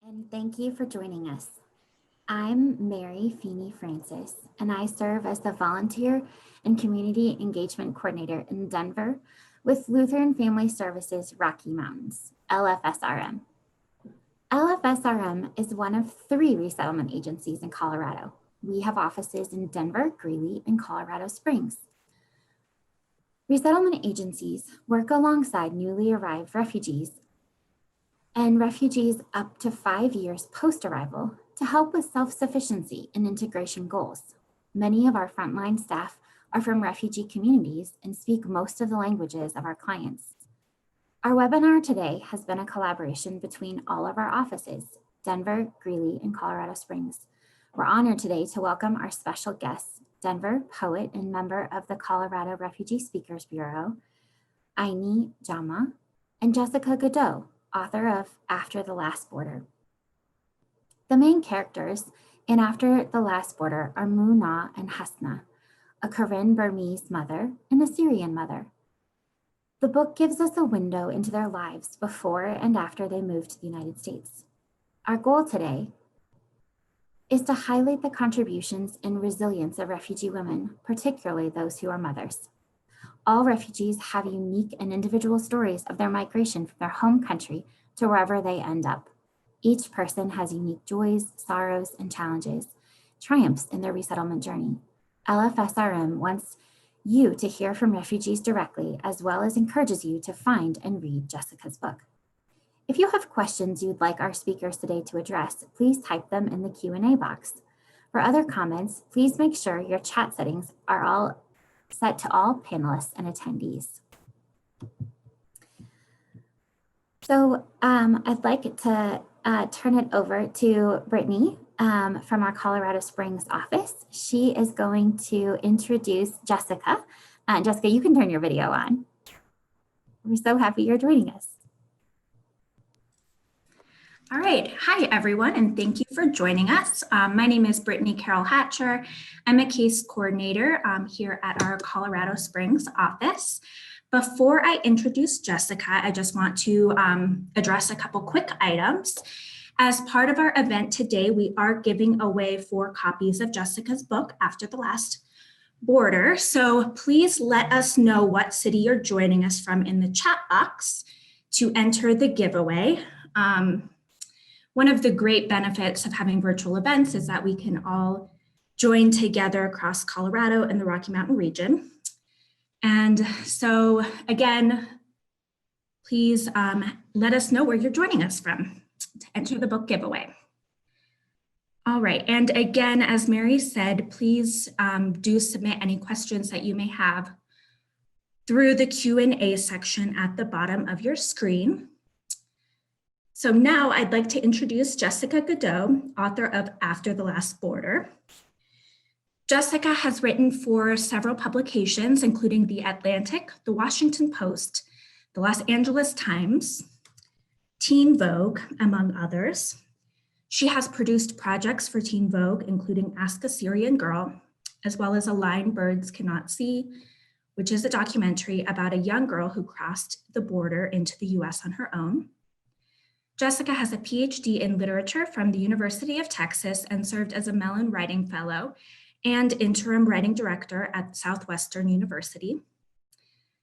and thank you for joining us. I'm Mary Feeney Francis, and I serve as the Volunteer and Community Engagement Coordinator in Denver with Lutheran Family Services Rocky Mountains, LFSRM. LFSRM is one of 3 resettlement agencies in Colorado. We have offices in Denver, Greeley, and Colorado Springs. Resettlement agencies work alongside newly arrived refugees and refugees up to 5 years post-arrival to help with self-sufficiency and integration goals. Many of our frontline staff are from refugee communities and speak most of the languages of our clients. Our webinar today has been a collaboration between all of our offices, Denver, Greeley, and Colorado Springs. We're honored today to welcome our special guests, Denver poet and member of the Colorado Refugee Speakers Bureau, Eyni Jama, and Jessica Goudeau, author of After the Last Border. The main characters in After the Last Border are Muna and Hasna, a Karen Burmese mother and a Syrian mother. The book gives us a window into their lives before and after they moved to the United States. Our goal today is to highlight the contributions and resilience of refugee women, particularly those who are mothers. All refugees have unique and individual stories of their migration from their home country to wherever they end up. Each person has unique joys, sorrows, and challenges, triumphs in their resettlement journey. LFSRM wants you to hear from refugees directly, as well as encourages you to find and read Jessica's book. If you have questions you'd like our speakers today to address, please type them in the Q&A box. For other comments, please make sure your chat settings are all set to all panelists and attendees. So I'd like to turn it over to Brittany from our Colorado Springs office. She is going to introduce Jessica. Jessica, you can turn your video on. We're so happy you're joining us. All right. Hi, everyone, and thank you for joining us. My name is Brittany Carol Hatcher. I'm a case coordinator here at our Colorado Springs office. Before I introduce Jessica, I just want to address a couple quick items. As part of our event today, we are giving away 4 copies of Jessica's book, After the Last Border. So please let us know what city you're joining us from in the chat box to enter the giveaway. One of the great benefits of having virtual events is that we can all join together across Colorado and the Rocky Mountain region. And so again, please let us know where you're joining us from to enter the book giveaway. All right, and again, as Mary said, please do submit any questions that you may have through the Q&A section at the bottom of your screen. So now I'd like to introduce Jessica Goudeau, author of After the Last Border. Jessica has written for several publications, including The Atlantic, The Washington Post, The Los Angeles Times, Teen Vogue, among others. She has produced projects for Teen Vogue, including Ask a Syrian Girl, as well as A Line Birds Cannot See, which is a documentary about a young girl who crossed the border into the US on her own. Jessica has a PhD in literature from the University of Texas and served as a Mellon Writing Fellow and interim writing director at Southwestern University.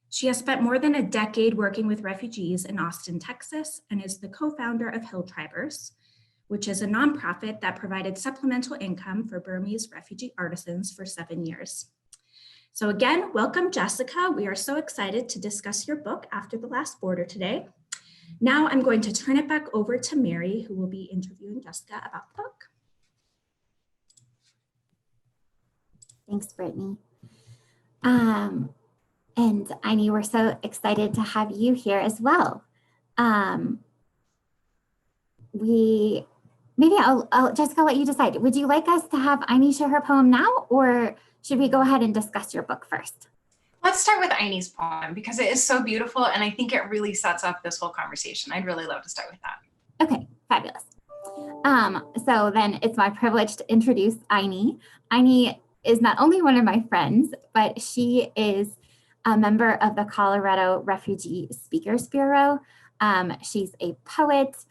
She has spent more than a decade working with refugees in Austin, Texas, and is the co-founder of Hill Tribers, which is a nonprofit that provided supplemental income for Burmese refugee artisans for 7 years. So again, welcome, Jessica. We are so excited to discuss your book, After the Last Border, today. Now I'm going to turn it back over to Mary, who will be interviewing Jessica about the book. Thanks, Brittany. And Eyni, we're so excited to have you here as well. Jessica, I'll let you decide. Would you like us to have Eyni share her poem now, or should we go ahead and discuss your book first? Let's start with Eyni's poem because it is so beautiful and I think it really sets up this whole conversation. I'd really love to start with that. Okay, fabulous. So then it's my privilege to introduce Eyni. Eyni is not only one of my friends, but she is a member of the Colorado Refugee Speakers Bureau. She's a poet,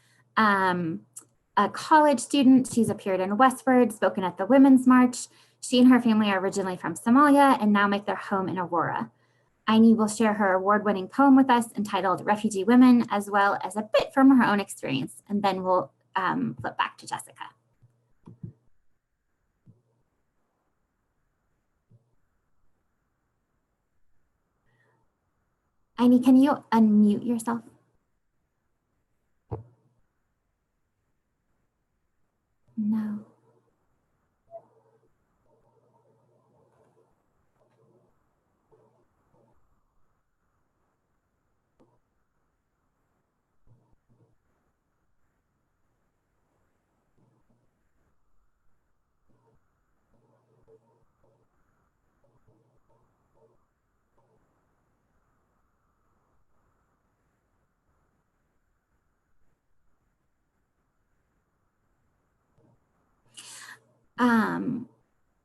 a college student. She's appeared in Westward, spoken at the Women's March. She and her family are originally from Somalia and now make their home in Aurora. Eyni will share her award-winning poem with us entitled Refugee Women, as well as a bit from her own experience, and then we'll flip back to Jessica. Eyni, can you unmute yourself? No.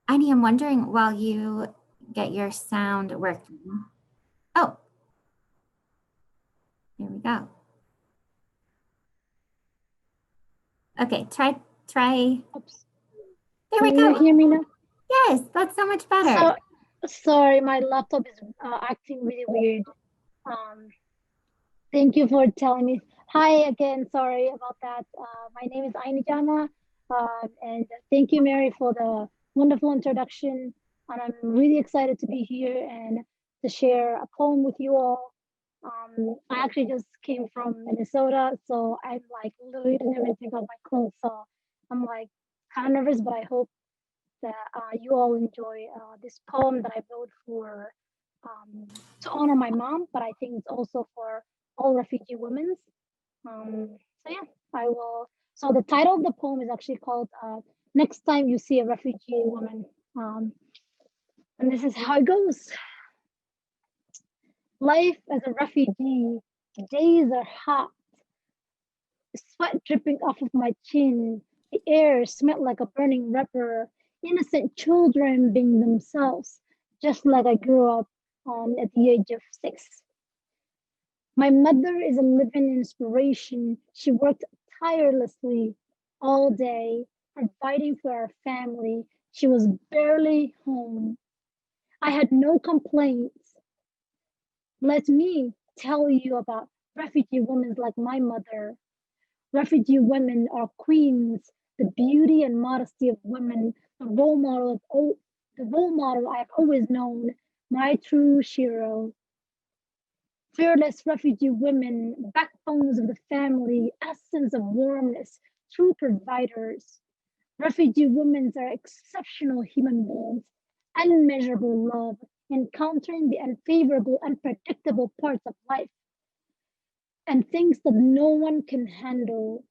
Eyni, I'm wondering while you get your sound working. Oh, here we go. Okay, try. Oops. There we Can go. you hear me now? Yes, that's so much better. Sorry, my laptop is acting really weird. Thank you for telling me. Hi again, sorry about that. My name is Eyni Jama, and thank you, Mary, for the wonderful introduction. And I'm really excited to be here and to share a poem with you all. I actually just came from Minnesota, so I'm like literally didn't even take off my clothes. So I'm like kind of nervous, but I hope that you all enjoy this poem that I wrote for to honor my mom, but I think it's also for all refugee women. So yeah, I will. So the title of the poem is actually called "Next Time You See a Refugee Woman," and this is how it goes. Life as a refugee, days are hot, sweat dripping off of my chin. The air smelled like a burning rubber. Innocent children being themselves, just like I grew up at the age of 6. My mother is a living inspiration. She worked tirelessly all day, providing for our family. She was barely home. I had no complaints. Let me tell you about refugee women like my mother. Refugee women are queens, the beauty and modesty of women, the role model I have always known, my true hero. Fearless refugee women, backbones of the family, essence of warmness, true providers. Refugee women are exceptional human beings, unmeasurable love, encountering the unfavorable, unpredictable parts of life and things that no one can handle,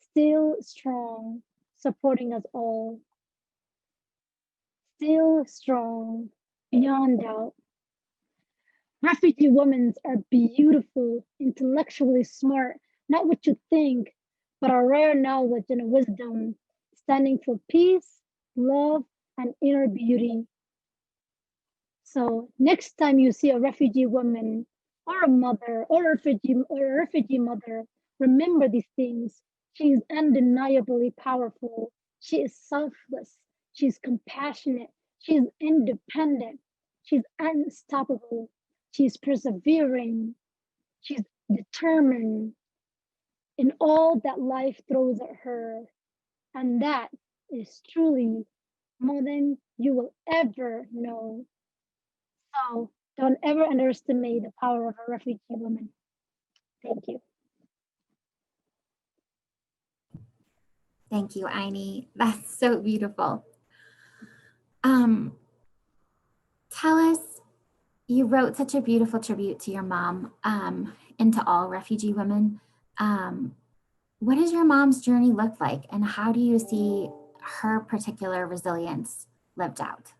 still strong, supporting us all. Still strong, beyond doubt. Refugee women are beautiful, intellectually smart, not what you think, but a rare knowledge and wisdom, standing for peace, love, and inner beauty. So next time you see a refugee woman or a mother or a refugee mother, remember these things. She is undeniably powerful. She is selfless. She's compassionate. She's independent. She's unstoppable. She's persevering. She's determined in all that life throws at her. And that is truly more than you will ever know. So don't ever underestimate the power of a refugee woman. Thank you. Thank you, Eyni. That's so beautiful. Tell us, you wrote such a beautiful tribute to your mom and to all refugee women. What does your mom's journey look like, and how do you see her particular resilience lived out?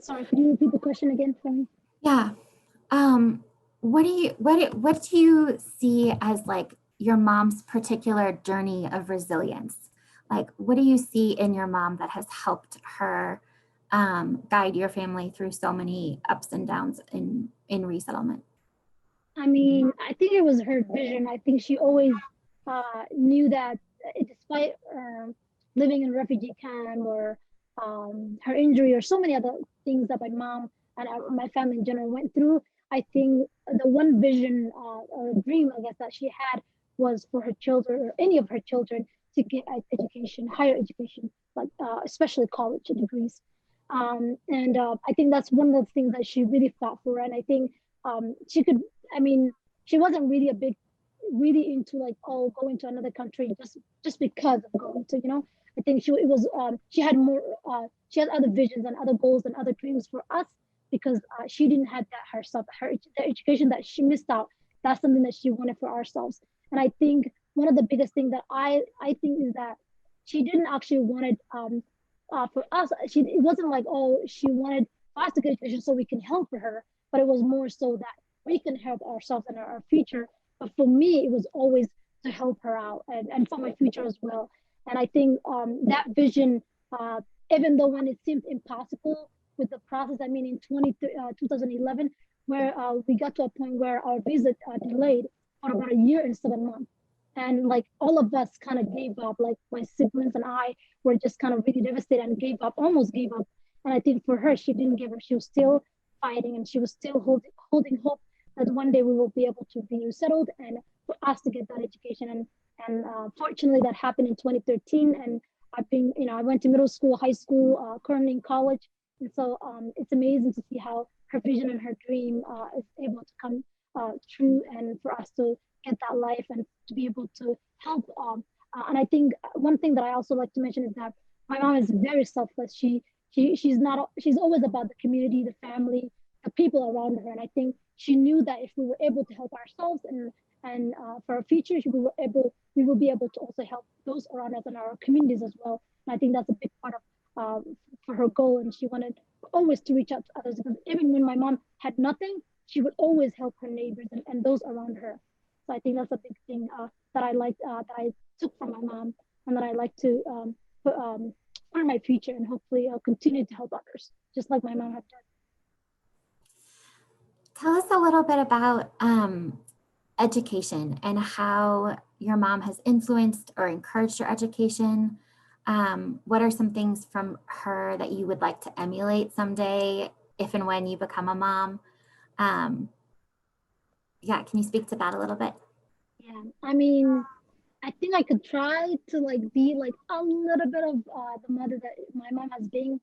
Sorry, could you repeat the question again for me? Yeah. What do you see as like your mom's particular journey of resilience? Like, what do you see in your mom that has helped her guide your family through so many ups and downs in resettlement? I mean, I think it was her vision. I think she always knew that despite living in a refugee camp or her injury or so many other things that my mom and my family in general went through, I think the one vision or dream, I guess, that she had was for her children or any of her children to get education, higher education, like especially college degrees. And I think that's one of the things that she really fought for. And I think she could, I mean, she wasn't really a big, really into like, oh, going to another country just because of going to, you know. I think she had more, she had other visions and other goals and other dreams for us because she didn't have that herself. The education that she missed out, that's something that she wanted for ourselves. And I think one of the biggest thing that I think is that she didn't actually want it for us. It wasn't like, oh, she wanted us to get education so we can help her, but it was more so that we can help ourselves and our future. But for me, it was always to help her out and for my future as well. And I think that vision, even though when it seemed impossible with the process, I mean, in 2011, where we got to a point where our visa delayed for about a year and 7 months. And like all of us kind of gave up, like my siblings and I were just kind of really devastated and gave up, almost gave up. And I think for her, she didn't give up. She was still fighting and she was still holding hope that one day we will be able to be resettled and for us to get that education. And fortunately, that happened in 2013. And I've been, you know, I went to middle school, high school, currently in college. And so it's amazing to see how her vision and her dream is able to come true and for us to get that life and to be able to help. And I think one thing that I also like to mention is that my mom is very selfless. She's always about the community, the family, the people around her. And I think she knew that if we were able to help ourselves and for our future, we will be able to also help those around us and our communities as well. And I think that's a big part of for her goal. And she wanted always to reach out to others because even when my mom had nothing, she would always help her neighbors and those around her. So I think that's a big thing that I like that I took from my mom and that I like to put in my future, and hopefully I'll continue to help others just like my mom had done. Tell us a little bit about education and how your mom has influenced or encouraged your education. What are some things from her that you would like to emulate someday if and when you become a mom? Yeah, can you speak to that a little bit? Yeah, I mean, I think I could try to like be like a little bit of the mother that my mom has been,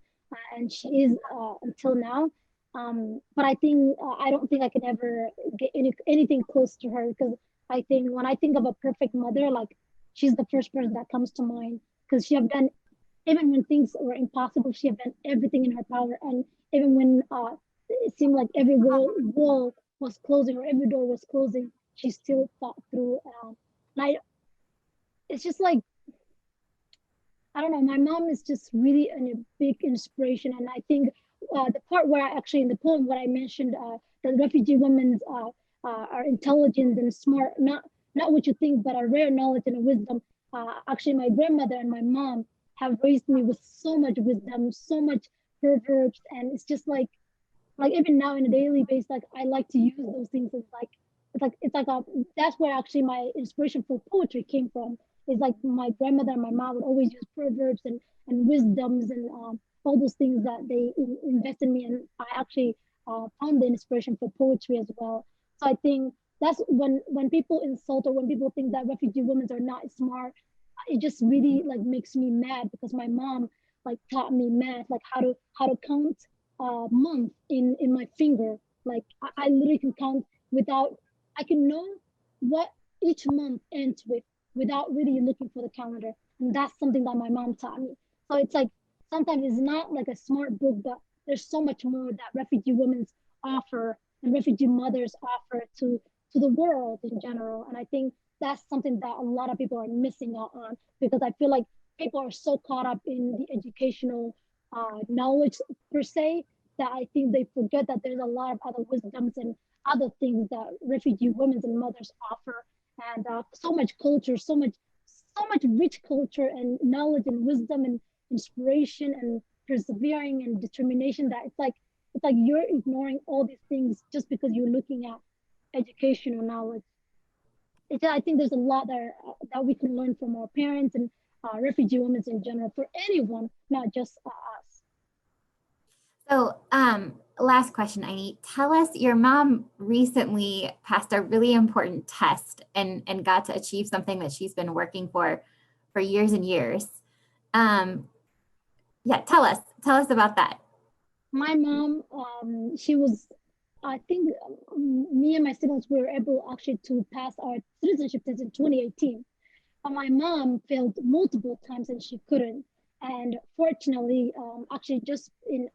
and she is until now. But I think I don't think I can ever get anything close to her because I think when I think of a perfect mother, like she's the first person that comes to mind because she have done even when things were impossible, she have done everything in her power, and even when it seemed like every wall was closing or every door was closing, she still fought through. And it's just like, I don't know, my mom is just really a big inspiration. And I think the part where I actually, in the poem, what I mentioned, that refugee women are intelligent and smart, not what you think, but a rare knowledge and a wisdom. Actually, my grandmother and my mom have raised me with so much wisdom, so much proverbs. And it's just like even now in a daily basis, like I like to use those things. That's where actually my inspiration for poetry came from. It's like my grandmother and my mom would always use proverbs and wisdoms and all those things that they invest in me, and I actually found the inspiration for poetry as well. So I think that's when people insult or when people think that refugee women are not smart, it just really like makes me mad because my mom like taught me math, like how to count month in my finger. Like I literally can count without, I can know what each month ends with without really looking for the calendar. And that's something that my mom taught me. So it's like sometimes it's not like a smart book, but there's so much more that refugee women offer and refugee mothers offer to the world in general. And I think that's something that a lot of people are missing out on because I feel like people are so caught up in the educational knowledge per se that I think they forget that there's a lot of other wisdoms and other things that refugee women and mothers offer, and so much culture, so much rich culture and knowledge and wisdom and inspiration and persevering and determination that it's like you're ignoring all these things just because you're looking at educational knowledge. I think there's a lot that we can learn from our parents and refugee women in general, for anyone, not just us. So last question, Eyni. Tell us, your mom recently passed a really important test and got to achieve something that she's been working for years and years. Yeah, tell us about that. My mom, she was, I think me and my siblings were able actually to pass our citizenship test in 2018. But my mom failed multiple times and she couldn't. And fortunately, actually just in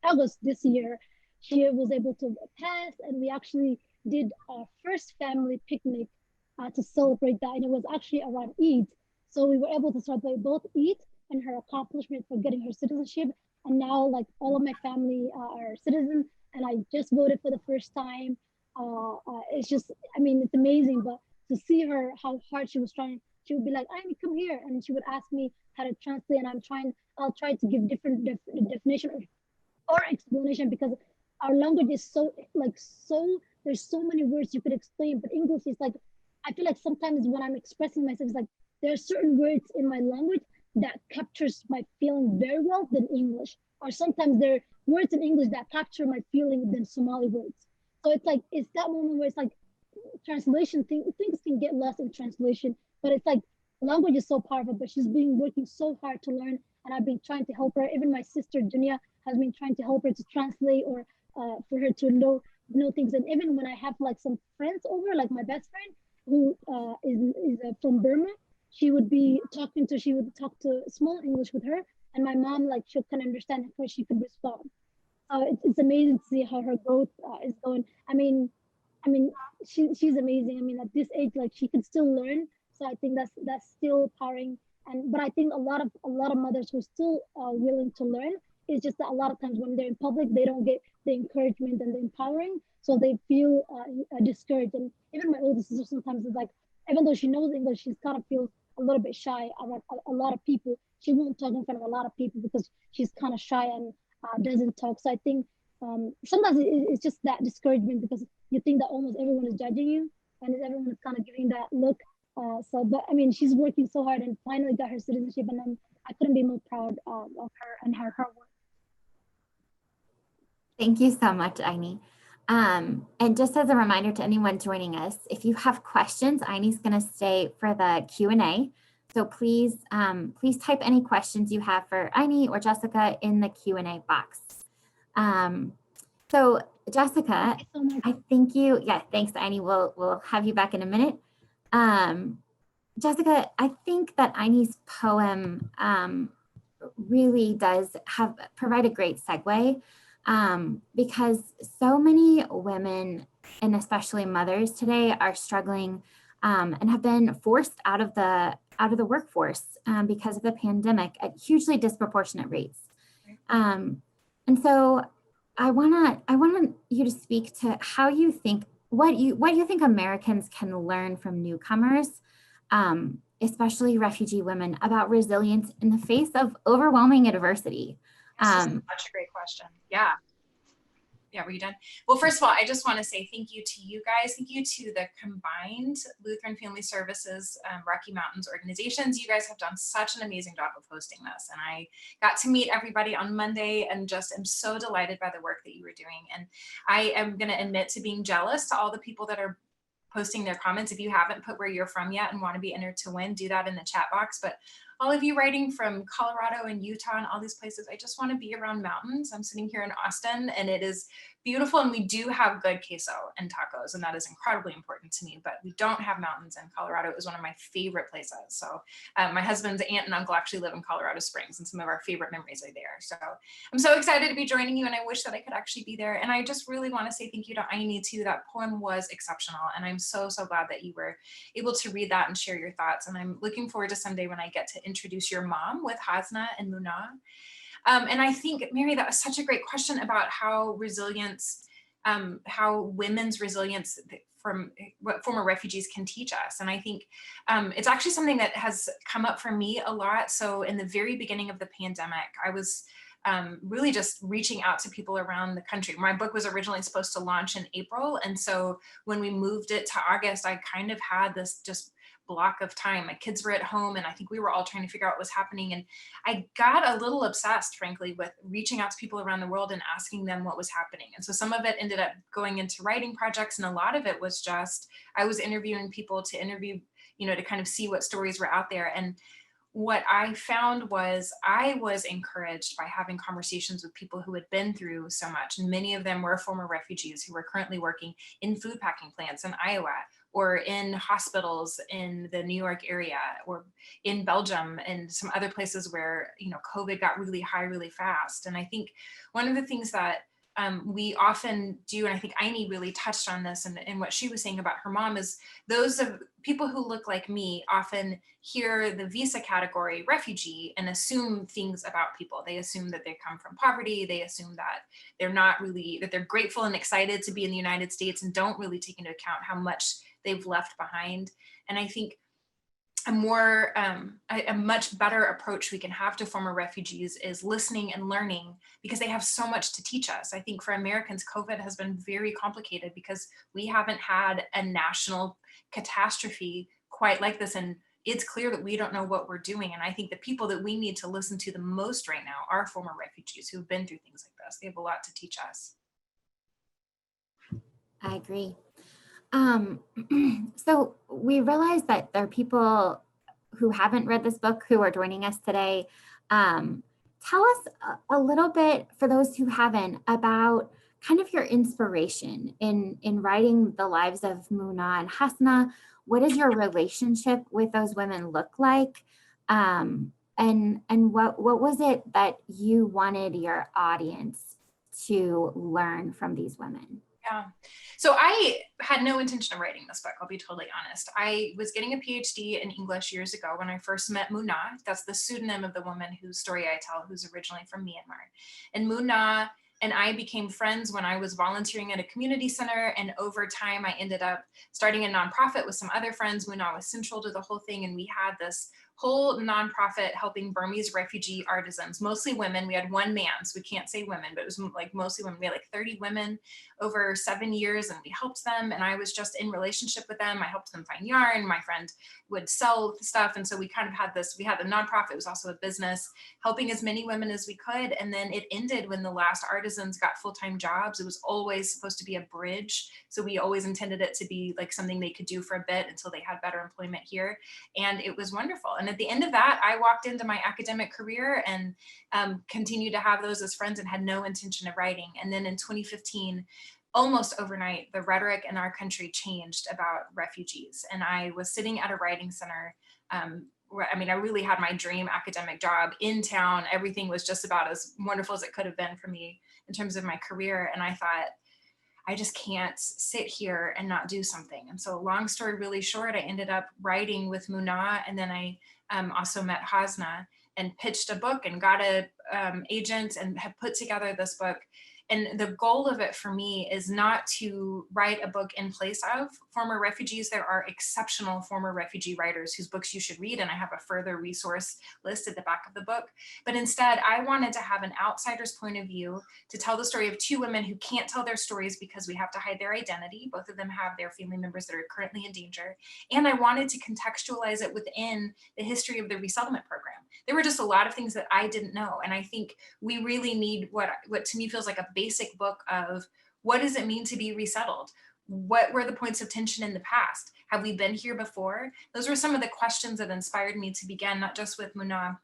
August this year, she was able to pass, and we actually did our first family picnic to celebrate that. And it was actually around Eid. So we were able to celebrate both Eid and her accomplishment for getting her citizenship. And now, like, all of my family are citizens, and I just voted for the first time. It's just, I mean, it's amazing. But to see her, how hard she was trying, she would be like, "Eyni, come here," and she would ask me how to translate, and I'll try to give different definition or explanation, because our language is so, like, so, there's so many words you could explain, but English is like, I feel like sometimes when I'm expressing myself, it's like there are certain words in my language that captures my feeling very well than English, or sometimes there are words in English that capture my feeling than Somali words. So it's like, it's that moment where it's like translation things can get lost in translation, but it's like language is so powerful. But she's been working so hard to learn, and I've been trying to help her. Even my sister Dunya has been trying to help her to translate, or for her to know things. And even when I have like some friends over, like my best friend who is from Burma, she would talk to small English with her, and my mom, like, she can understand where she could respond. It's amazing to see how her growth is going. I mean, she's amazing. I mean, at this age, like, she can still learn. So I think that's still empowering. But I think a lot of mothers who are still willing to learn. It's just that a lot of times when they're in public, they don't get the encouragement and the empowering, so they feel discouraged. And even my oldest sister sometimes is like, even though she knows English, she kind of feels a little bit shy around a lot of people. She won't talk in front of a lot of people because she's kind of shy and doesn't talk. So I think sometimes it's just that discouragement, because you think that almost everyone is judging you, and everyone is kind of giving that look. But I mean, she's working so hard and finally got her citizenship, and I couldn't be more proud of her and her work. Thank you so much, Eyni. And just as a reminder to anyone joining us, if you have questions, Eyni's going to stay for the Q&A. So please type any questions you have for Eyni or Jessica in the Q&A box. So Jessica, I think thanks, Eyni. We'll have you back in a minute. Jessica, I think that Eyni's poem really does provide a great segue. Because so many women, and especially mothers today, are struggling and have been forced out of the workforce because of the pandemic at hugely disproportionate rates. And so I want you to speak to how you think, what you think Americans can learn from newcomers, especially refugee women, about resilience in the face of overwhelming adversity. This is such a great question. Yeah. Yeah, were you done? Well, first of all, I just want to say thank you to you guys. Thank you to the combined Lutheran Family Services, Rocky Mountains organizations. You guys have done such an amazing job of hosting this. And I got to meet everybody on Monday and just am so delighted by the work that you were doing. And I am going to admit to being jealous to all the people that are posting their comments. If you haven't put where you're from yet and want to be entered to win, do that in the chat box. But all of you writing from Colorado and Utah and all these places, I just want to be around mountains. I'm sitting here in Austin and it is beautiful, and we do have good queso and tacos, and that is incredibly important to me, but we don't have mountains in Colorado. It was one of my favorite places. So my husband's aunt and uncle actually live in Colorado Springs, and some of our favorite memories are there. So I'm so excited to be joining you, and I wish that I could actually be there. And I just really want to say thank you to Eyni too. That poem was exceptional, and I'm so glad that you were able to read that and share your thoughts. And I'm looking forward to someday when I get to introduce your mom with Hasna and Muna. And I think, Mary, that was such a great question about how resilience, how women's resilience from what former refugees can teach us. And I think it's actually something that has come up for me a lot. So in the very beginning of the pandemic, I was really just reaching out to people around the country. My book was originally supposed to launch in April. And so when we moved it to August, I kind of had this just block of time. My kids were at home and I think we were all trying to figure out what was happening. And I got a little obsessed, frankly, with reaching out to people around the world and asking them what was happening. And so some of it ended up going into writing projects, and a lot of it was just, I was interviewing people to interview, to kind of see what stories were out there. And what I found was I was encouraged by having conversations with people who had been through so much. And many of them were former refugees who were currently working in food packing plants in Iowa, or in hospitals in the New York area, or in Belgium and some other places where, COVID got really high really fast. And I think one of the things that we often do, and I think Eyni really touched on this and what she was saying about her mom, is those of people who look like me often hear the visa category refugee and assume things about people. They assume that they come from poverty. They assume that that they're grateful and excited to be in the United States and don't really take into account how much they've left behind. And I think a much better approach we can have to former refugees is listening and learning, because they have so much to teach us. I think for Americans, COVID has been very complicated because we haven't had a national catastrophe quite like this. And it's clear that we don't know what we're doing. And I think the people that we need to listen to the most right now are former refugees who've been through things like this. They have a lot to teach us. I agree. So we realize that there are people who haven't read this book who are joining us today. Tell us a little bit, for those who haven't, about kind of your inspiration in writing the lives of Muna and Hasna. What does your relationship with those women look like? And what was it that you wanted your audience to learn from these women? Yeah. So I had no intention of writing this book, I'll be totally honest. I was getting a PhD in English years ago when I first met Muna. That's the pseudonym of the woman whose story I tell, who's originally from Myanmar. And Muna and I became friends when I was volunteering at a community center. And over time, I ended up starting a nonprofit with some other friends. Muna was central to the whole thing. And we had this whole nonprofit helping Burmese refugee artisans, mostly women. We had one man, so we can't say women, but it was like mostly women. We had like 30 women over 7 years, and we helped them. And I was just in relationship with them. I helped them find yarn. My friend would sell stuff. And so we kind of had this, we had the nonprofit, it was also a business, helping as many women as we could. And then it ended when the last artisans got full-time jobs. It was always supposed to be a bridge. So we always intended it to be like something they could do for a bit until they had better employment here. And it was wonderful. And at the end of that, I walked into my academic career and continued to have those as friends and had no intention of writing. And then in 2015, almost overnight, the rhetoric in our country changed about refugees. And I was sitting at a writing center where, I really had my dream academic job in town. Everything was just about as wonderful as it could have been for me in terms of my career. And I thought, I just can't sit here and not do something. And so, long story really short, I ended up writing with Muna, and then I also met Hasna and pitched a book and got a agent and have put together this book. And the goal of it for me is not to write a book in place of former refugees. There are exceptional former refugee writers whose books you should read, and I have a further resource list at the back of the book. But instead, I wanted to have an outsider's point of view to tell the story of two women who can't tell their stories because we have to hide their identity. Both of them have their family members that are currently in danger. And I wanted to contextualize it within the history of the resettlement program. There were just a lot of things that I didn't know. And I think we really need what to me feels like a basic book of what does it mean to be resettled? What were the points of tension in the past? Have we been here before? Those were some of the questions that inspired me to begin, not just with Muna,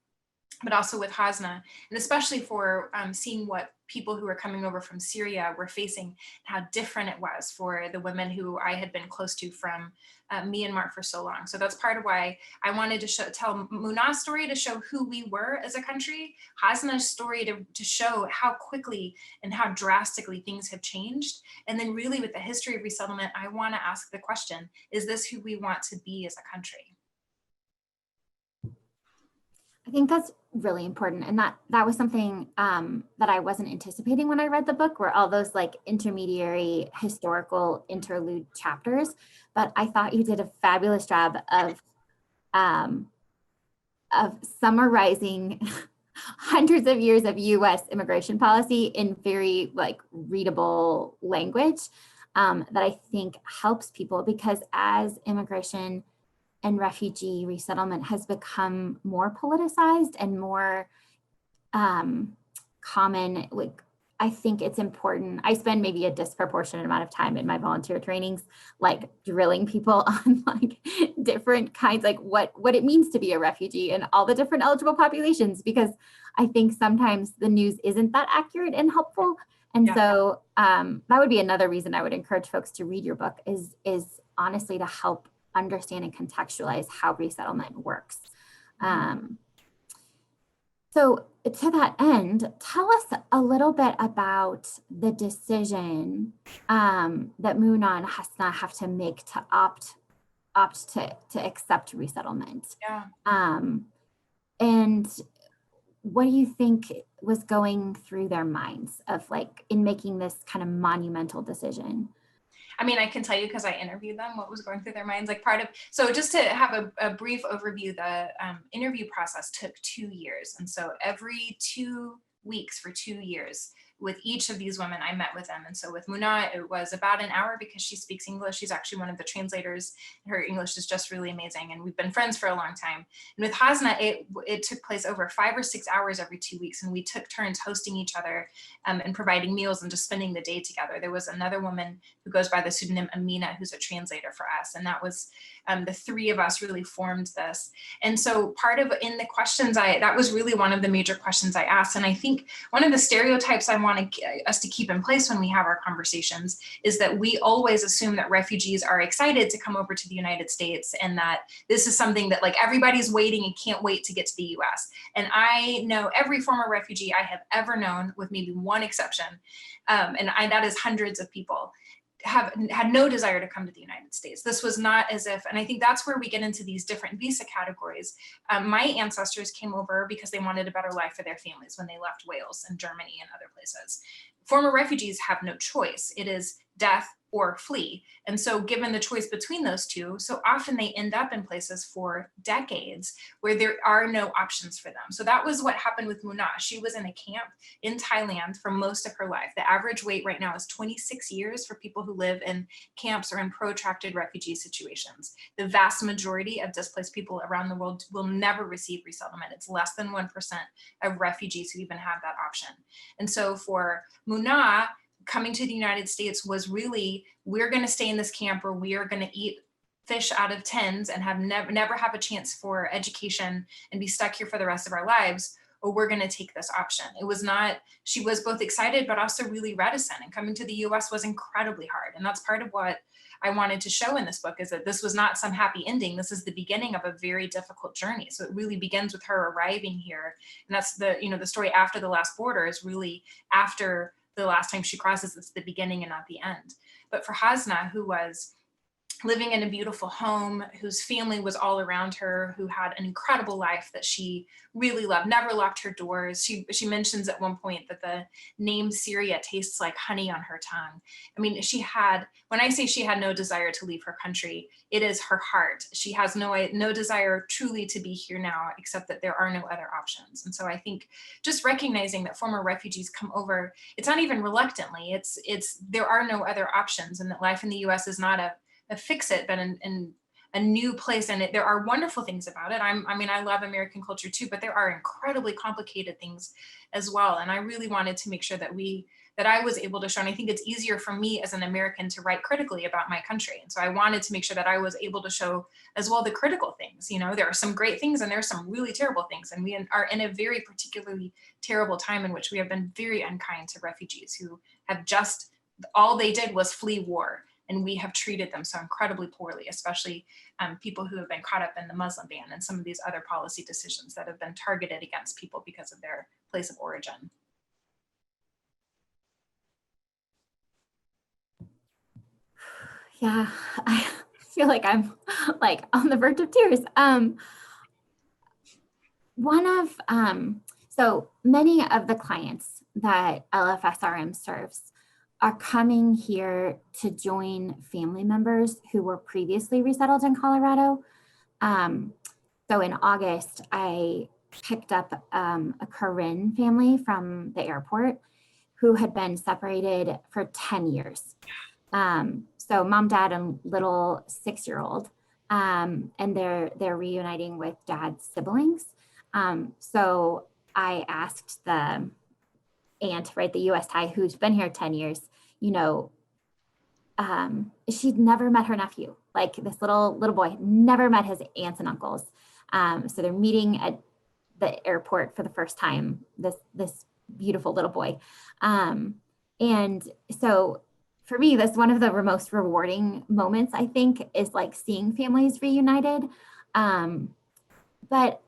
but also with Hasna, and especially for seeing what people who were coming over from Syria were facing, and how different it was for the women who I had been close to from Myanmar for so long. So that's part of why I wanted to tell Muna's story to show who we were as a country, Hasna's story to show how quickly and how drastically things have changed. And then really with the history of resettlement, I want to ask the question, is this who we want to be as a country? I think that's really important. And that was something that I wasn't anticipating when I read the book, were all those like intermediary historical interlude chapters. But I thought you did a fabulous job of summarizing hundreds of years of US immigration policy in very like readable language that I think helps people, because as immigration and refugee resettlement has become more politicized and more common, like I think it's important. I spend maybe a disproportionate amount of time in my volunteer trainings, like drilling people on like different kinds, like what it means to be a refugee and all the different eligible populations, because I think sometimes the news isn't that accurate and helpful. And so that would be another reason I would encourage folks to read your book is honestly to help understand and contextualize how resettlement works. So to that end, tell us a little bit about the decision that Muna and Hasna have to make to opt to accept resettlement. And what do you think was going through their minds of like in making this kind of monumental decision? I mean, I can tell you because I interviewed them what was going through their minds. Like so just to have a brief overview, the interview process took 2 years. And so every 2 weeks for 2 years with each of these women, I met with them. And so with Muna, it was about an hour because she speaks English. She's actually one of the translators. Her English is just really amazing. And we've been friends for a long time. And with Hasna, it took place over 5 or 6 hours every 2 weeks. And we took turns hosting each other and providing meals and just spending the day together. There was another woman who goes by the pseudonym Amina, who's a translator for us. And that was the three of us really formed this. And so in the questions, that was really one of the major questions I asked. And I think one of the stereotypes I want us to keep in place when we have our conversations is that we always assume that refugees are excited to come over to the United States and that this is something that like everybody's waiting and can't wait to get to the US. And I know every former refugee I have ever known, with maybe one exception, that is hundreds of people, had no desire to come to the United States. This was not as if, and I think that's where we get into these different visa categories. My ancestors came over because they wanted a better life for their families when they left Wales and Germany and other places. Former refugees have no choice. It is death or flee. And so given the choice between those two, so often they end up in places for decades where there are no options for them. So that was what happened with Muna. She was in a camp in Thailand for most of her life. The average wait right now is 26 years for people who live in camps or in protracted refugee situations. The vast majority of displaced people around the world will never receive resettlement. It's less than 1% of refugees who even have that option. And so for Muna, coming to the United States was really, we're going to stay in this camp where we are going to eat fish out of tins and have never have a chance for education and be stuck here for the rest of our lives, or we're going to take this option. It was not, she was both excited, but also really reticent, and coming to the US was incredibly hard. And that's part of what I wanted to show in this book, is that this was not some happy ending. This is the beginning of a very difficult journey. So it really begins with her arriving here. And that's the story after the last border is really after the last time she crosses. It's the beginning and not the end. But for Hasna, who was living in a beautiful home, whose family was all around her, who had an incredible life that she really loved, never locked her doors. She mentions at one point that the name Syria tastes like honey on her tongue. I mean, when I say she had no desire to leave her country, it is her heart. She has no desire truly to be here now, except that there are no other options. And so I think just recognizing that former refugees come over, it's not even reluctantly, it's there are no other options, and that life in the US is not a fix it, but in a new place. And there are wonderful things about it. I love American culture too, but there are incredibly complicated things as well. And I really wanted to make sure that I was able to show, and I think it's easier for me as an American to write critically about my country. And so I wanted to make sure that I was able to show as well the critical things. There are some great things and there are some really terrible things. And we are in a very particularly terrible time in which we have been very unkind to refugees who have all they did was flee war. And we have treated them so incredibly poorly, especially people who have been caught up in the Muslim ban and some of these other policy decisions that have been targeted against people because of their place of origin. Yeah, I feel like I'm like on the verge of tears. So many of the clients that LFSRM serves are coming here to join family members who were previously resettled in Colorado. So in August, I picked up a Korean family from the airport who had been separated for 10 years. So mom, dad, and little 6-year-old, and they're reuniting with dad's siblings. So I asked the aunt, right, the U.S. Thai who's been here 10 years, you know, she'd never met her nephew. Like this little boy never met his aunts and uncles. So they're meeting at the airport for the first time, this beautiful little boy. And so for me, that's one of the most rewarding moments, I think, is like seeing families reunited. But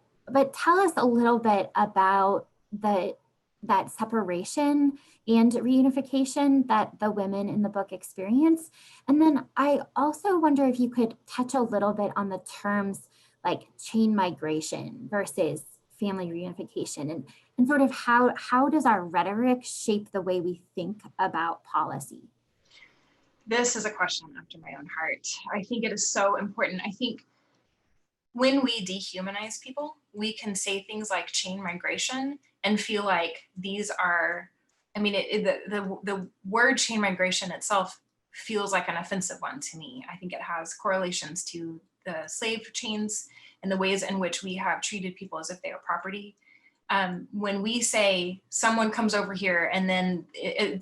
tell us a little bit about that separation and reunification that the women in the book experience. And then I also wonder if you could touch a little bit on the terms like chain migration versus family reunification, and sort of how does our rhetoric shape the way we think about policy? This is a question after my own heart. I think it is so important. I think when we dehumanize people, we can say things like chain migration and feel like these are, I mean, the word chain migration itself feels like an offensive one to me. I think it has correlations to the slave chains and the ways in which we have treated people as if they are property. When we say someone comes over here and then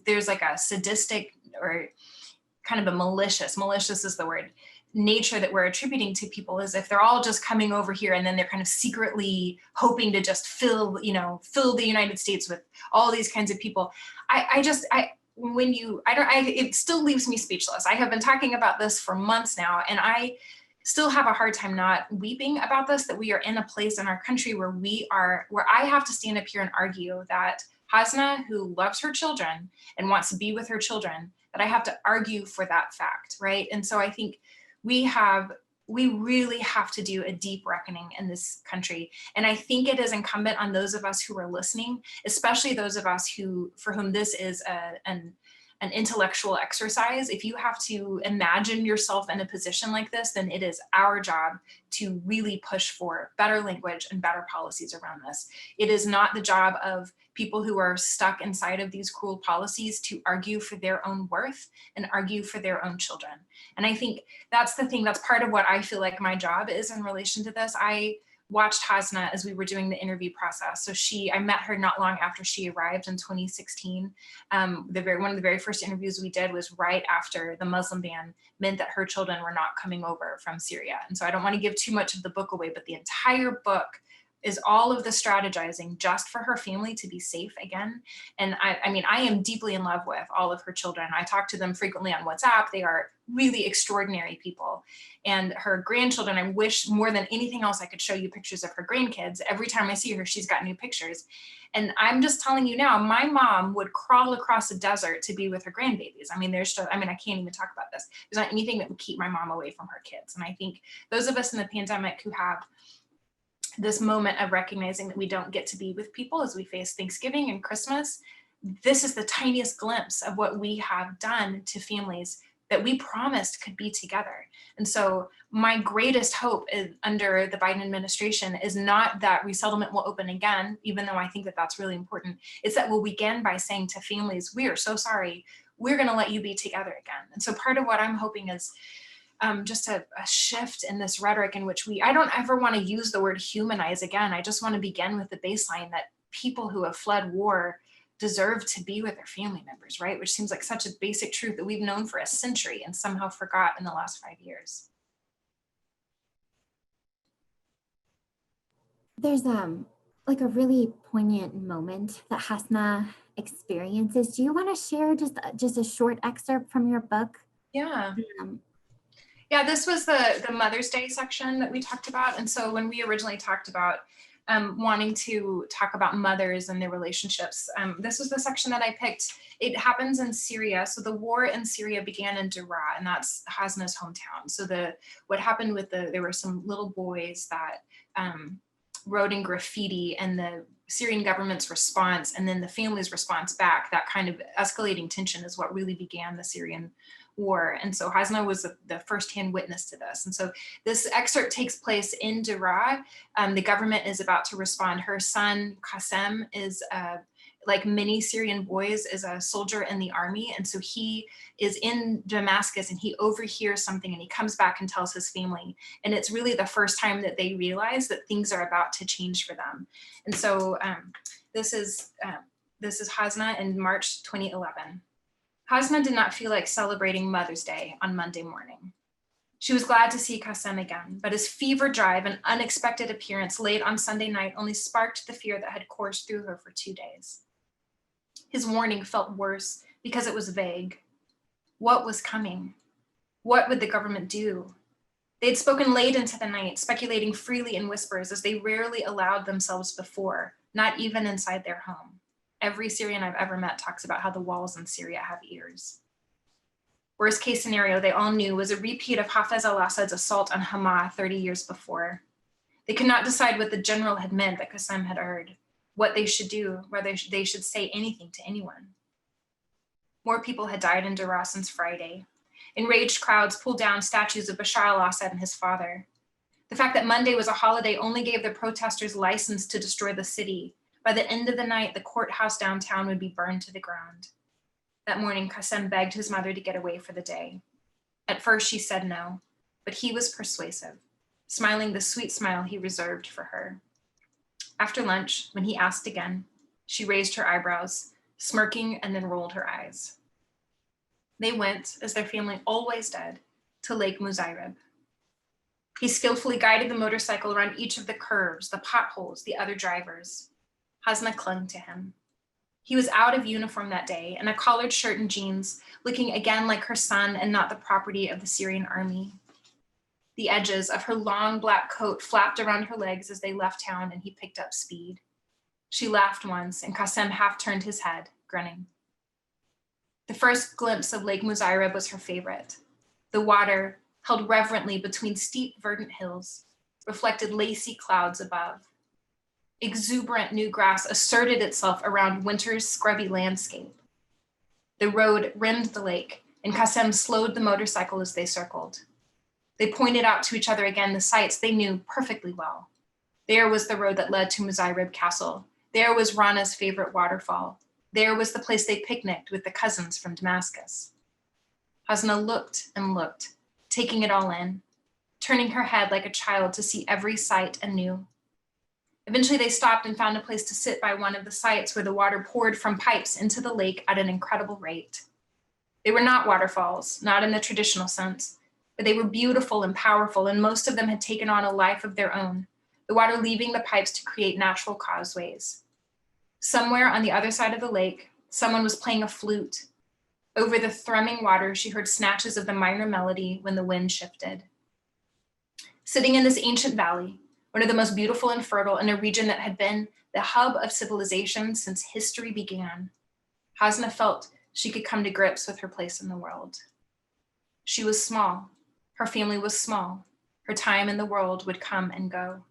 there's like a sadistic or kind of a malicious is the word, nature that we're attributing to people, as if they're all just coming over here and then they're kind of secretly hoping to just fill the United States with all these kinds of people. It still leaves me speechless. I have been talking about this for months now, and I still have a hard time not weeping about this, that we are in a place in our country where I have to stand up here and argue that Hasna, who loves her children and wants to be with her children, that I have to argue for that fact, right? And so I think we really have to do a deep reckoning in this country. And I think it is incumbent on those of us who are listening, especially those of us for whom this is an intellectual exercise. If you have to imagine yourself in a position like this, then it is our job to really push for better language and better policies around this. It is not the job of people who are stuck inside of these cruel policies to argue for their own worth and argue for their own children. And I think that's the thing, that's part of what I feel like my job is in relation to this. I watched Hasna as we were doing the interview process. So I met her not long after she arrived in 2016. One of the very first interviews we did was right after the Muslim ban meant that her children were not coming over from Syria. And so I don't want to give too much of the book away, but the entire book is all of the strategizing just for her family to be safe again. And I am deeply in love with all of her children. I talk to them frequently on WhatsApp. They are really extraordinary people. And her grandchildren, I wish more than anything else I could show you pictures of her grandkids. Every time I see her, she's got new pictures. And I'm just telling you now, my mom would crawl across the desert to be with her grandbabies. I can't even talk about this. There's not anything that would keep my mom away from her kids. And I think those of us in the pandemic who have this moment of recognizing that we don't get to be with people as we face Thanksgiving and Christmas, this is the tiniest glimpse of what we have done to families that we promised could be together. And so my greatest hope under the Biden administration is not that resettlement will open again, even though I think that that's really important. It's that we'll begin by saying to families, we are so sorry, we're gonna let you be together again. And so part of what I'm hoping is just a shift in this rhetoric in which I don't ever want to use the word humanize again. I just want to begin with the baseline that people who have fled war deserve to be with their family members, right? Which seems like such a basic truth that we've known for a century and somehow forgot in the last 5 years. There's like a really poignant moment that Hasna experiences. Do you want to share just a short excerpt from your book? Yeah. Yeah, this was the Mother's Day section that we talked about. And so when we originally talked about wanting to talk about mothers and their relationships, this was the section that I picked. It happens in Syria. So the war in Syria began in Daraa, and that's Hasna's hometown. So what happened there were some little boys that wrote in graffiti, and the Syrian government's response and then the family's response back, that kind of escalating tension is what really began the Syrian war. And so Hasna was the firsthand witness to this. And so this excerpt takes place in Daraa. The government is about to respond. Her son, Qassem, is like many Syrian boys, is a soldier in the army. And so he is in Damascus and he overhears something and he comes back and tells his family. And it's really the first time that they realize that things are about to change for them. And so this is Hasna in March 2011. Hasna did not feel like celebrating Mother's Day on Monday morning. She was glad to see Qassem again, but his fever drive and unexpected appearance late on Sunday night only sparked the fear that had coursed through her for 2 days. His warning felt worse because it was vague. What was coming? What would the government do? They had spoken late into the night, speculating freely in whispers as they rarely allowed themselves before, not even inside their home. Every Syrian I've ever met talks about how the walls in Syria have ears. Worst case scenario, they all knew, was a repeat of Hafez al-Assad's assault on Hama 30 years before. They could not decide what the general had meant that Qassem had heard, what they should do, whether they should say anything to anyone. More people had died in Daraa since Friday. Enraged crowds pulled down statues of Bashar al-Assad and his father. The fact that Monday was a holiday only gave the protesters license to destroy the city. By the end of the night, the courthouse downtown would be burned to the ground. That morning, Qassem begged his mother to get away for the day. At first, she said no, but he was persuasive, smiling the sweet smile he reserved for her. After lunch, when he asked again, she raised her eyebrows, smirking, and then rolled her eyes. They went, as their family always did, to Lake Muzayrib. He skillfully guided the motorcycle around each of the curves, the potholes, the other drivers. Hasna clung to him. He was out of uniform that day, in a collared shirt and jeans, looking again like her son and not the property of the Syrian army. The edges of her long black coat flapped around her legs as they left town and he picked up speed. She laughed once and Qassem half turned his head, grinning. The first glimpse of Lake Muzayrib was her favorite. The water, held reverently between steep verdant hills, reflected lacy clouds above. Exuberant new grass asserted itself around winter's scrubby landscape. The road rimmed the lake and Qassem slowed the motorcycle as they circled. They pointed out to each other again the sites they knew perfectly well. There was the road that led to Muzayrib Castle. There was Rana's favorite waterfall. There was the place they picnicked with the cousins from Damascus. Hasna looked and looked, taking it all in, turning her head like a child to see every sight anew. Eventually they stopped and found a place to sit by one of the sites where the water poured from pipes into the lake at an incredible rate. They were not waterfalls, not in the traditional sense, but they were beautiful and powerful, and most of them had taken on a life of their own, the water leaving the pipes to create natural causeways. Somewhere on the other side of the lake, someone was playing a flute. Over the thrumming water, she heard snatches of the minor melody when the wind shifted. Sitting in this ancient valley, one of the most beautiful and fertile in a region that had been the hub of civilization since history began, Hasna felt she could come to grips with her place in the world. She was small. Her family was small. Her time in the world would come and go.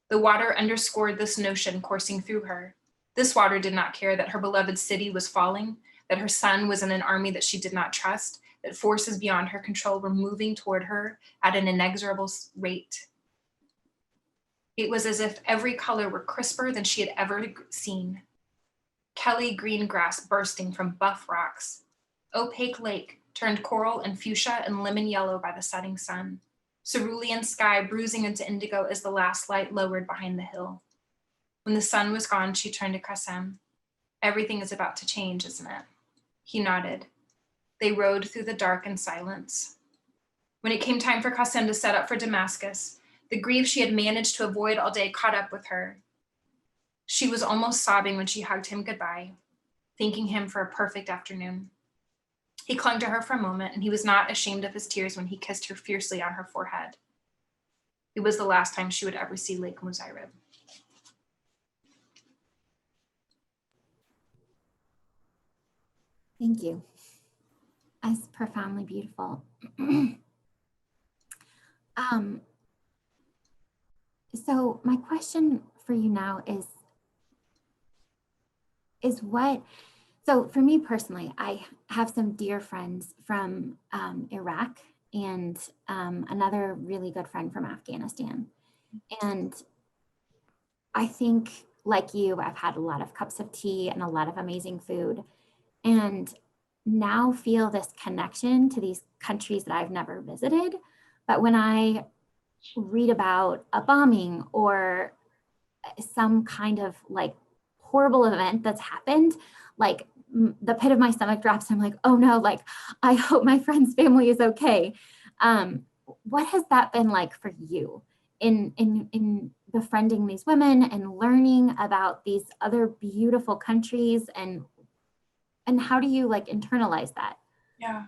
The water underscored this notion coursing through her. This water did not care that her beloved city was falling, that her son was in an army that she did not trust, that forces beyond her control were moving toward her at an inexorable rate. It was as if every color were crisper than she had ever seen. Kelly green grass bursting from buff rocks. Opaque lake turned coral and fuchsia and lemon yellow by the setting sun. Cerulean sky bruising into indigo as the last light lowered behind the hill. When the sun was gone, she turned to Qassem. Everything is about to change, isn't it? He nodded. They rode through the dark in silence. When it came time for Qassem to set up for Damascus, the grief she had managed to avoid all day caught up with her. She was almost sobbing when she hugged him goodbye, thanking him for a perfect afternoon. He clung to her for a moment, and he was not ashamed of his tears when he kissed her fiercely on her forehead. It was the last time she would ever see Lake Muzayrib. Thank you. That's profoundly beautiful. So my question for you now is So for me personally, I have some dear friends from Iraq and another really good friend from Afghanistan. And I think, like you, I've had a lot of cups of tea and a lot of amazing food, and now feel this connection to these countries that I've never visited. But when I read about a bombing or some kind of like horrible event that's happened, like the pit of my stomach drops. I'm like, oh no, like I hope my friend's family is okay. What has that been like for you in befriending these women and learning about these other beautiful countries, and how do you like internalize that? Yeah.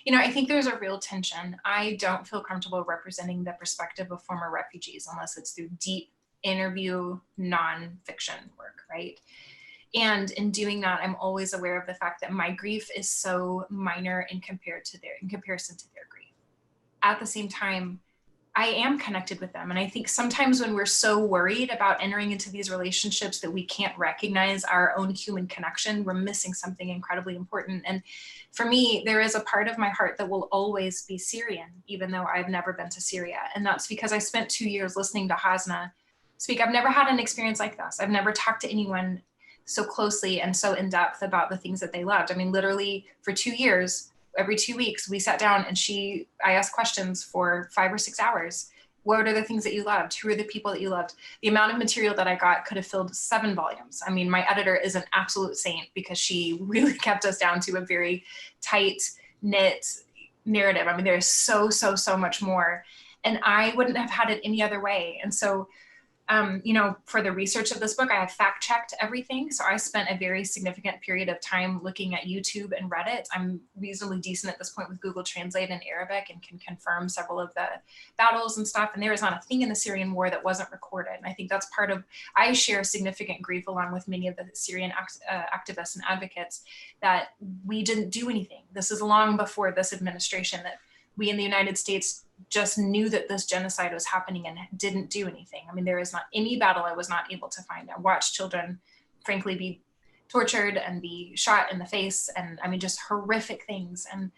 You know, I think there's a real tension. I don't feel comfortable representing the perspective of former refugees unless it's through deep interview, nonfiction work, right? And in doing that, I'm always aware of the fact that my grief is so minor in comparison to their grief. At the same time, I am connected with them. And I think sometimes when we're so worried about entering into these relationships that we can't recognize our own human connection, we're missing something incredibly important. And for me, there is a part of my heart that will always be Syrian, even though I've never been to Syria. And that's because I spent 2 years listening to Hasna speak. I've never had an experience like this. I've never talked to anyone so closely and so in depth about the things that they loved. I mean, literally for 2 years, every 2 weeks, we sat down and I asked questions for 5 or 6 hours. What are the things that you loved? Who are the people that you loved? The amount of material that I got could have filled 7 volumes. I mean, my editor is an absolute saint because she really kept us down to a very tight knit narrative. I mean, there's so much more. And I wouldn't have had it any other way. And so you know, for the research of this book, I have fact checked everything. So I spent a very significant period of time looking at YouTube and Reddit. I'm reasonably decent at this point with Google Translate in Arabic and can confirm several of the battles and stuff. And there is not a thing in the Syrian war that wasn't recorded. And I think that's part of, I share significant grief along with many of the Syrian activists and advocates that we didn't do anything. This is long before this administration that we in the United States just knew that this genocide was happening and didn't do anything. I mean, there is not any battle I was not able to find. I watched children, frankly, be tortured and be shot in the face. And I mean, just horrific things. And,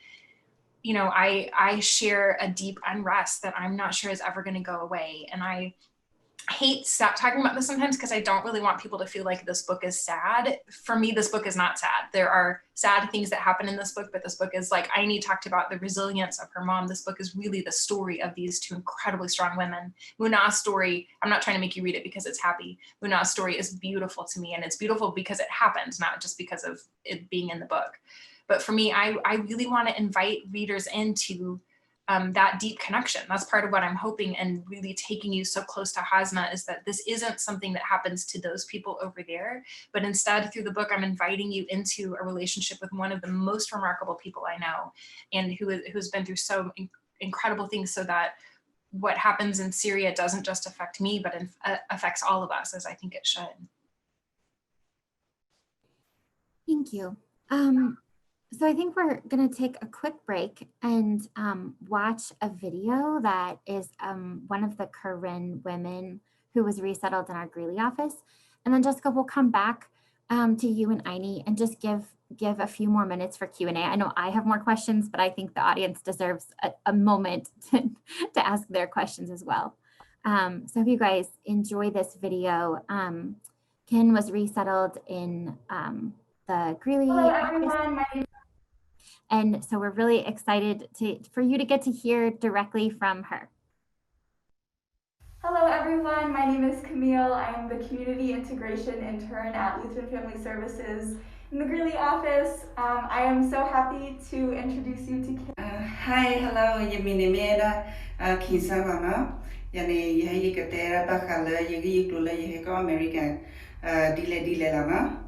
you know, I share a deep unrest that I'm not sure is ever going to go away. And I hate talking about this sometimes because I don't really want people to feel like this book is sad. For me, this book is not sad. There are sad things that happen in this book, but this book is like Eyni talked about the resilience of her mom. This book is really the story of these 2 incredibly strong women. Muna's story, I'm not trying to make you read it because it's happy. Muna's story is beautiful to me, and it's beautiful because it happened, not just because of it being in the book. But for me, I really want to invite readers into that deep connection. That's part of what I'm hoping and really taking you so close to Hasna is that this isn't something that happens to those people over there, but instead through the book, I'm inviting you into a relationship with one of the most remarkable people I know and who's been through so incredible things so that what happens in Syria doesn't just affect me, but affects all of us as I think it should. Thank you. So I think we're going to take a quick break and watch a video that is one of the Karen women who was resettled in our Greeley office. And then Jessica will come back to you and Eyni and just give a few more minutes for Q&A. I know I have more questions, but I think the audience deserves a moment to ask their questions as well. So if you guys enjoy this video, Ken was resettled in the Greeley office. And so we're really excited for you to get to hear directly from her. Hello everyone, my name is Camille. I am the Community Integration Intern at Lutheran Family Services in the Greeley office. I am so happy to introduce you to Kim. Hi, hello, Yaminimeda, Kinsavana, Yane Yahikatera, Bakala, Yagikula, Yahiko American, Dile Lama.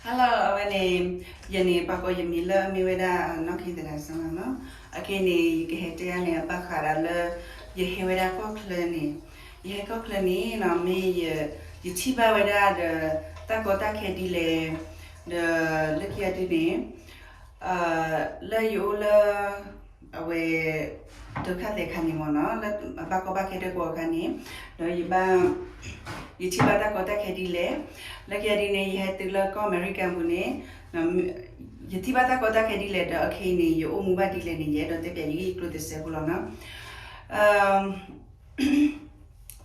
Hello, my name Yani Bako Yamila, Miweda, knocking the Sama. Again, you get a Bakara, Yaheweda Coclani. Yahecoclani, and me, Yitiba Weda, the Takota Kedile, the Lukia Dine, La Yola away to Kate Canimona, let Bako Baketa Gokani, no Yuba. Yitibata Kota Kedile, Lakiadine, you had to look American Bune, Yitibata Kota Kedile, the Akini, you Umuba Dileni, yet, don't take any clue the Sebulona.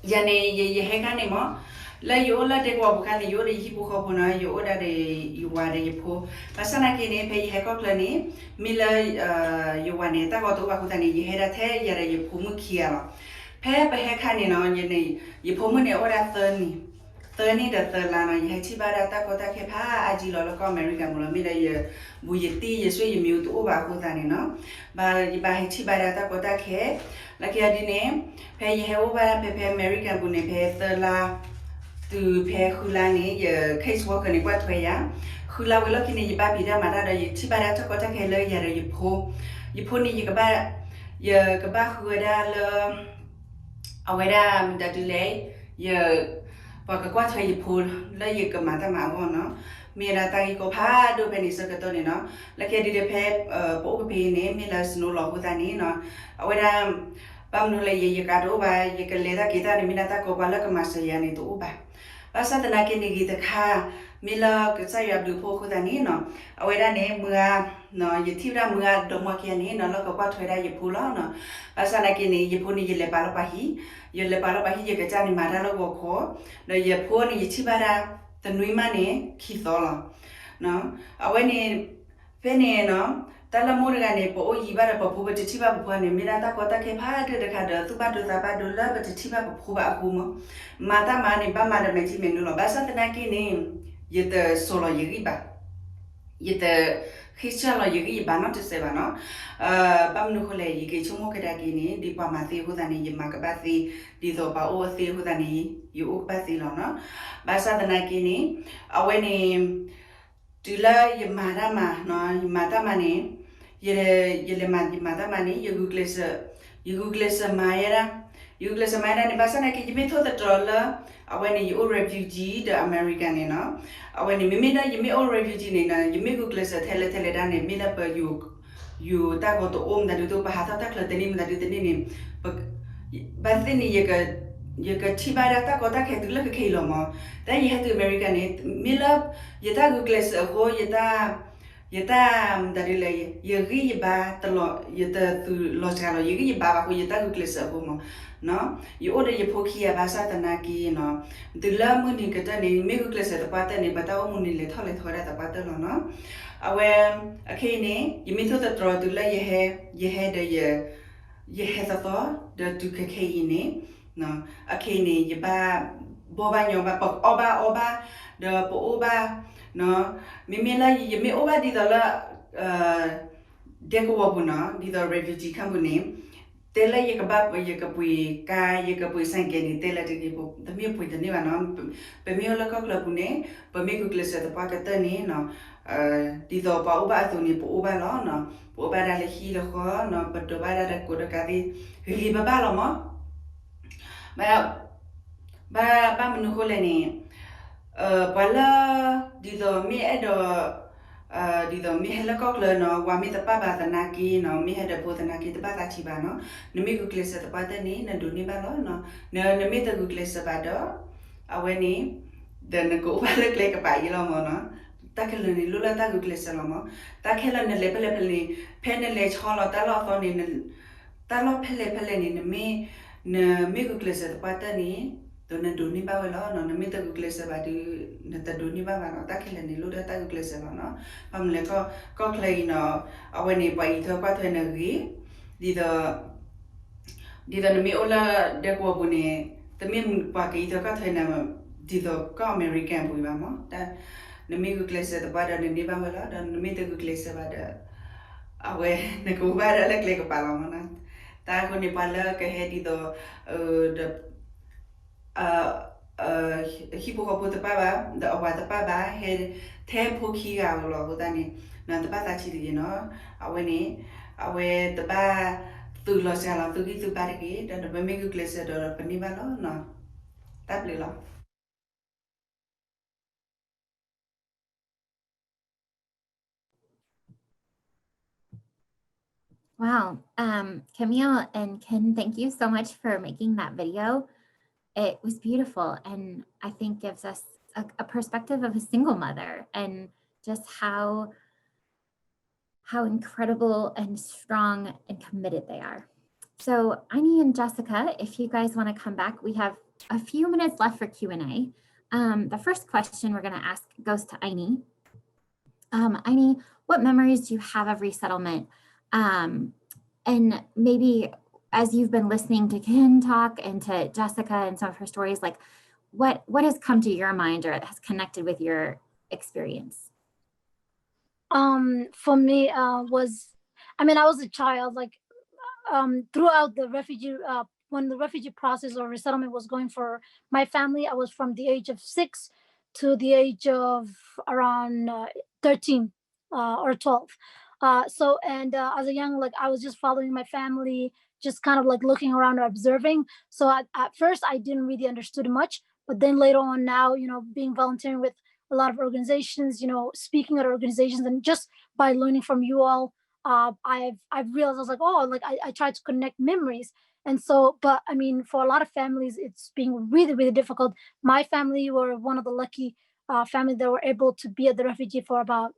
Yane, ye Heganimo. La yola de Wabukani, Yori Hipukopuna, Yoda de Yuade Yipo, Pasana Kine, Pay Hecoklani, Mila Yuaneta, Watubakutani, Yehedate, Yara Yipumukia. Pep Hecanino, Yene, Yipomune or at 30. 30 the third lana, Yetibara Takota Kepa, Agilo, American Mulamida, Buyeti, Yesu, mute over Hutanino, but Yibahitibara Takota Ke, like Yadine, Pay Hova, Pepe American Bune, Pay third la. Từ phe khulani giờ case worker này qua thuê á khula với lo kia này ba bị ra mà ra đây chỉ ba ra cho có chắc hay lời giờ rồi dịp phô này giờ các ba khua ra là ở ngoài ra mình đã đi lấy giờ và cái qua thuê dịp phô lấy giờ cái mà ta mà ngon nó mình ra tay có phá đôi bên này sao cáiตัวnày nó là kia đi để phe bộ cái phe này mình là snow log của ta này nó ở ngoài ra ba mình lấy giờ cái đó ba giờ cái lấy ta kita này mình ta có ba là cái masaya này tụ ba Basa tana kini kita kha mila kesaya abdu poko tani no aweda ne mua no yitira mua domo kia ni no lo kwa thweda yipula no basa na kini yipuni yile palo pahi ye kachani mara lo gokho no yipuni yitibara tanui mane khitolo no aweni pene no Tala murga ne po o yibara po po bati tiba po ne mirata kota ke pha de kada tu ba do ta ba do la bati tiba po ba ku mo mata ma ne ba ma de me ti menu lo ba sa tana ki ne yete solo yiba yete khisa lo yiba no te se ba no ba mnu khole yi ke chumo ke da ki ne di pa ma ti hu ta ne yima ka ba ti di do ba o ti hu ta ne yu o ba ti lo no ba sa tana ki ne awe ne Tula yamada ma no yamada mane yele mada mane yuguglesa mayera ni basa na ki jimeto the dollar awani you refugee the American no awani mimida yimi all refugee ni na yimi guglesa tele da ne mila pa you ta go to da do pa hata ta klateni da do ni ba ni yeka tibara ta ko ta ke dula ke khelo mo ta ye ha to American ni mila yeta gugles go yeta darile yegi ba talo yeta tu lo chalo yegi ba ko yeta gugles go mo no you order ye pokia ba sa tanaki no dula mu ni ka ta ni me gugles ta pa ta ni ba ta mu ni le thole thora ta pa ta lo no awe akene yimi to ta tro dula ye he de ye ta to de tu ke ke ni no akene ye ba boba nyoba pok oba de po oba no mimela yemi oba di dala deko wabuna di the refugee company tela ye ka pui sanke ni tela de po the me pui de ni wa no pe me la ka kla bune pe me ku klesa de pa ka ta ni no di do pa oba tu ni po oba lo no po oba da le hi lo ko no pa do ba da ko da ka di hi ba lo mo ba menu ko le ni pala di do mi hela kok le no wa mi ta pa ba ta na ki no mi heda po ta na ki ta ba ta chi ba no ne mi ku klesa ta pa ta ni na do ni ba lo no ne mi ta ku klesa ba do awe ni de na ko ba le kle ka pa yi lo mo no ta ke le ni lu la ta ku klesa lo mo ta ke la ne le ni pe ne le cho lo ta lo to ni ta lo pe le ni ne mi ku klesa ta pa ta ni Dona doni ba wala no na mita ku klesa ba di na ta doni ba no ta khela ni lu da ta ku klesa no pam le ko klei no awani pa I tho pa thwe na gi di da na mi ola de ko bu ne ta mi pa ki tho ka thwe na di da ko American bu ba mo ta na mi ku klesa ta ba da ni ba wala da na mi ta ku klesa ba da awe na ku ba da la kle ko pa la mo na ta ko ni pa la ke he di do de hipo ko puta baba da awata baba he tempo ki ga lo ko tani na ta ba ta chi di no awe ni awe ta ba tu lo sa la tu ki tu ba ki da ba me ku klesa do pa ni ba lo no ta ple lo Wow. Camille and Ken, thank you so much for making that video. it was beautiful, and I think gives us a perspective of a single mother and just how incredible and strong and committed they are. So Eyni and Jessica, if you guys want to come back, we have a few minutes left for Q&A. The first question we're going to ask goes to Eyni. Eyni, what memories do you have of resettlement? And maybe as you've been listening to Ken talk and to Jessica and some of her stories, like what has come to your mind or has connected with your experience? For me, I was a child, like, throughout the refugee, when the refugee process or resettlement was going for my family, I was from the age of 6 to the age of around 13 or 12. As a young, like, I was just following my family, just kind of like looking around and observing. So at first I didn't really understood much, but then later on now, being volunteering with a lot of organizations, speaking at organizations, and just by learning from you all, I've realized, I was like, oh, like I tried to connect memories. And so, but I mean, for a lot of families, it's being really, really difficult. My family were one of the lucky families that were able to be at the refugee for about,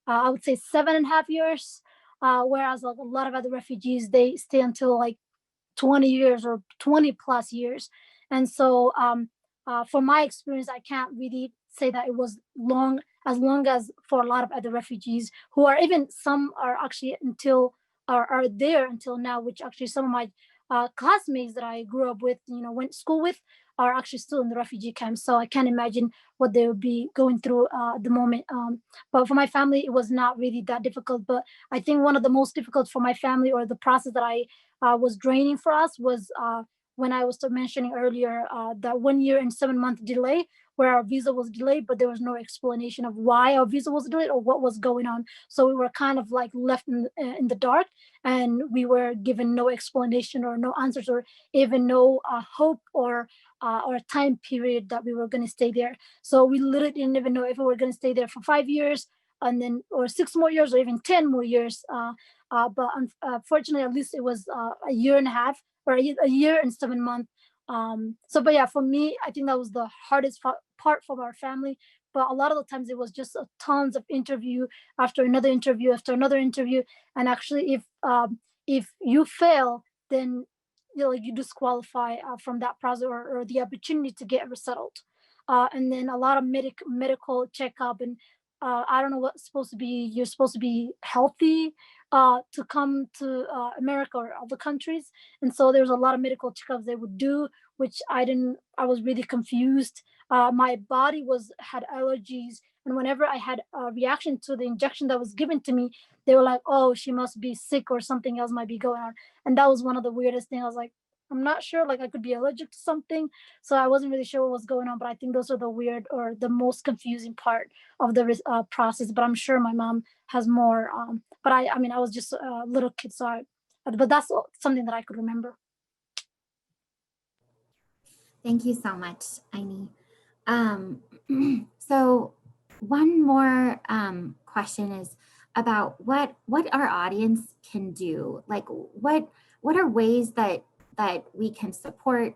I would say, 7.5 years. Whereas like a lot of other refugees, they stay until like 20 years or 20 plus years. And so, for my experience, I can't really say that it was as long as for a lot of other refugees who are, even some are actually are there until now, which actually some of my classmates that I grew up with, went to school with, are actually still in the refugee camp. So I can't imagine what they would be going through at the moment. But for my family, it was not really that difficult. But I think one of the most difficult for my family, or the process that I was draining for us, was when I was mentioning earlier, that 1 year and 7 month delay, where our visa was delayed, but there was no explanation of why our visa was delayed or what was going on. So we were kind of like left in the dark, and we were given no explanation or no answers, or even no hope or time period that we were going to stay there. So we literally didn't even know if we were going to stay there for 5 years, and then, or 6 more years, or even 10 more years. But unfortunately, at least it was a year and a half, or a year and 7 months. But yeah, for me, I think that was the hardest part for our family. But a lot of the times it was just tons of interview after another interview after another interview. And actually, if you fail, then you disqualify from that process, or the opportunity to get resettled. And then a lot of medical checkup, and I don't know what's supposed to be. You're supposed to be healthy to come to America or other countries, and so there's a lot of medical checkups they would do, which I didn't. I was really confused. My body had allergies, and whenever I had a reaction to the injection that was given to me, they were like, "Oh, she must be sick, or something else might be going on." And that was one of the weirdest things. I was like, I'm not sure, like I could be allergic to something. So I wasn't really sure what was going on, but I think those are the weird, or the most confusing part of the process. But I'm sure my mom has more. But I mean, I was just a little kid, so but that's something that I could remember. Thank you so much, Eyni. So one more question is about what our audience can do. Like what are ways that we can support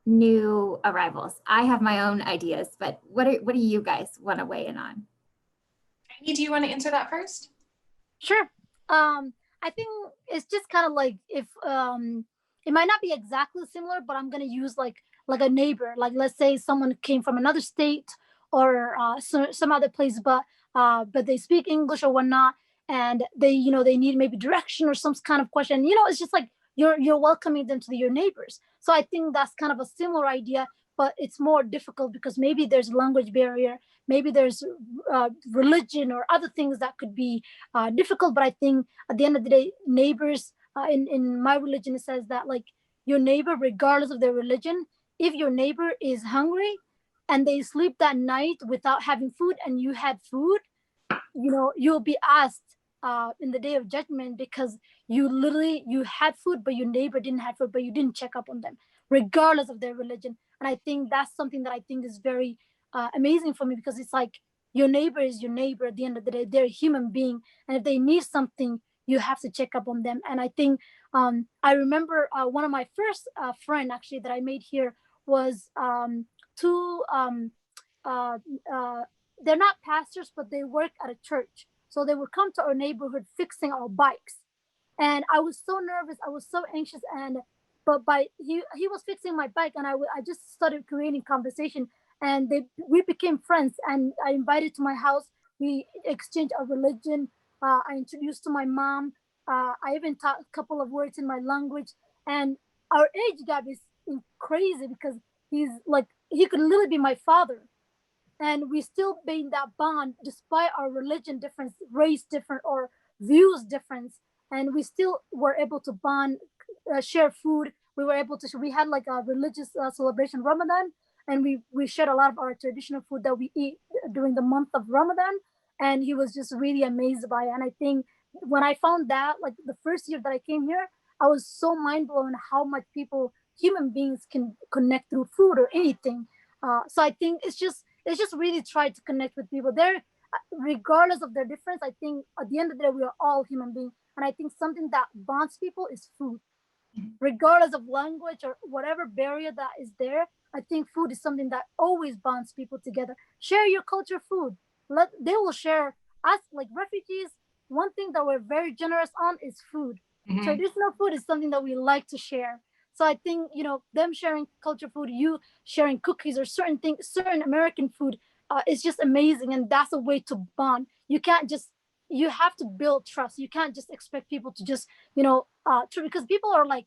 new arrivals? I have my own ideas, but what do you guys want to weigh in on? Eyni, do you want to answer that first? Sure. I think it's just kind of like, if it might not be exactly similar, but I'm gonna use like a neighbor. Like, let's say someone came from another state, or some other place, but they speak English or whatnot, and they they need maybe direction or some kind of question. It's just like you're welcoming them to your neighbors. So I think that's kind of a similar idea, but it's more difficult because maybe there's a language barrier, maybe there's religion or other things that could be difficult. But I think at the end of the day, neighbors, in my religion, it says that, like, your neighbor, regardless of their religion, if your neighbor is hungry and they sleep that night without having food, and you had food, you'll be asked in the day of judgment, because you had food, but your neighbor didn't have food, but you didn't check up on them, regardless of their religion. And I think that's something that I think is very amazing for me, because it's like, your neighbor is your neighbor. At the end of the day, they're a human being, and if they need something, you have to check up on them. And I think I remember one of my first friend, actually, that I made here, was two, they're not pastors, but they work at a church. So they would come to our neighborhood fixing our bikes. And I was so nervous, I was so anxious, but he was fixing my bike, and I just started creating conversation, and we became friends, and I invited to my house. We exchanged our religion. I introduced to my mom. I even taught a couple of words in my language, and our age gap is crazy because he could literally be my father, and we still made that bond despite our religion difference, race different, or views difference, and we still were able to bond, share food. We were able to. We had like a religious celebration, Ramadan, and we shared a lot of our traditional food that we eat during the month of Ramadan, and he was just really amazed by it. And I think when I found that, like the first year that I came here, I was so mind blown how much human beings can connect through food or anything. So I think it's just really try to connect with people there, regardless of their difference. I think at the end of the day, we are all human beings. And I think something that bonds people is food, regardless of language or whatever barrier that is there. I think food is something that always bonds people together. Share your culture food. They will share us, like refugees. One thing that we're very generous on is food. Mm-hmm. Traditional food is something that we like to share. So I think, them sharing culture food, you sharing cookies or certain certain American food is just amazing. And that's a way to bond. You have to build trust. You can't just expect people to just, because people are like,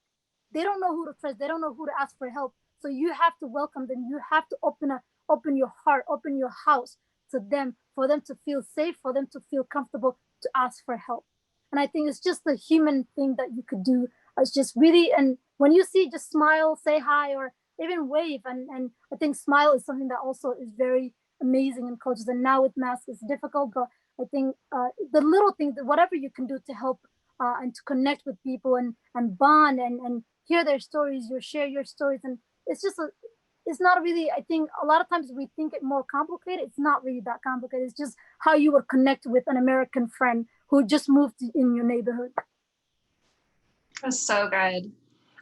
they don't know who to trust. They don't know who to ask for help. So you have to welcome them. You have to open your heart, open your house to them, for them to feel safe, for them to feel comfortable to ask for help. And I think it's just a human thing that you could do. It's just really, and when you see, just smile, say hi, or even wave. And I think smile is something that also is very amazing in cultures. And now with masks, it's difficult, but I think the little things, whatever you can do to help and to connect with people and bond and hear their stories, you share your stories. And it's just it's not really, I think a lot of times we think it more complicated. It's not really that complicated. It's just how you would connect with an American friend who just moved in your neighborhood. That's so good.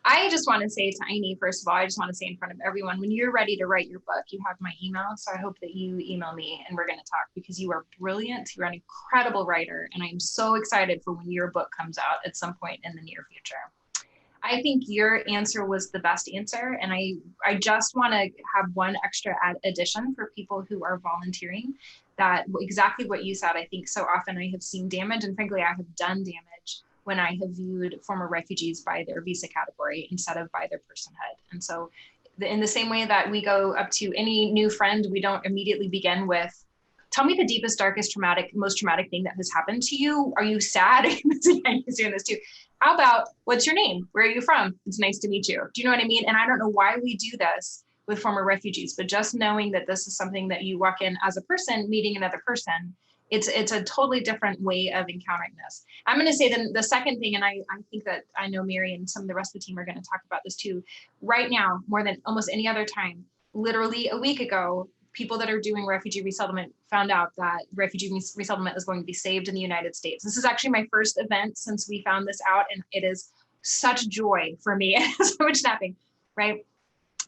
I just want to say to Eyni, first of all, I just want to say in front of everyone, when you're ready to write your book, you have my email. So I hope that you email me and we're going to talk, because you are brilliant. You're an incredible writer. And I'm so excited for when your book comes out at some point in the near future. I think your answer was the best answer. And I just want to have one extra addition for people who are volunteering, that exactly what you said. I think so often I have seen damage, and frankly, I have done damage when I have viewed former refugees by their visa category instead of by their personhood. And so in the same way that we go up to any new friend, we don't immediately begin with, tell me the deepest, darkest, most traumatic thing that has happened to you. Are you sad? He's doing this too. How about, what's your name? Where are you from? It's nice to meet you. Do you know what I mean? And I don't know why we do this with former refugees, but just knowing that this is something that you walk in as a person, meeting another person, it's a totally different way of encountering this. I'm going to say then the second thing, and I think that I know Mary and some of the rest of the team are going to talk about this too. Right now, more than almost any other time, literally a week ago, people that are doing refugee resettlement found out that refugee resettlement is going to be saved in the United States. This is actually my first event since we found this out, and it is such joy for me. So much snapping, right?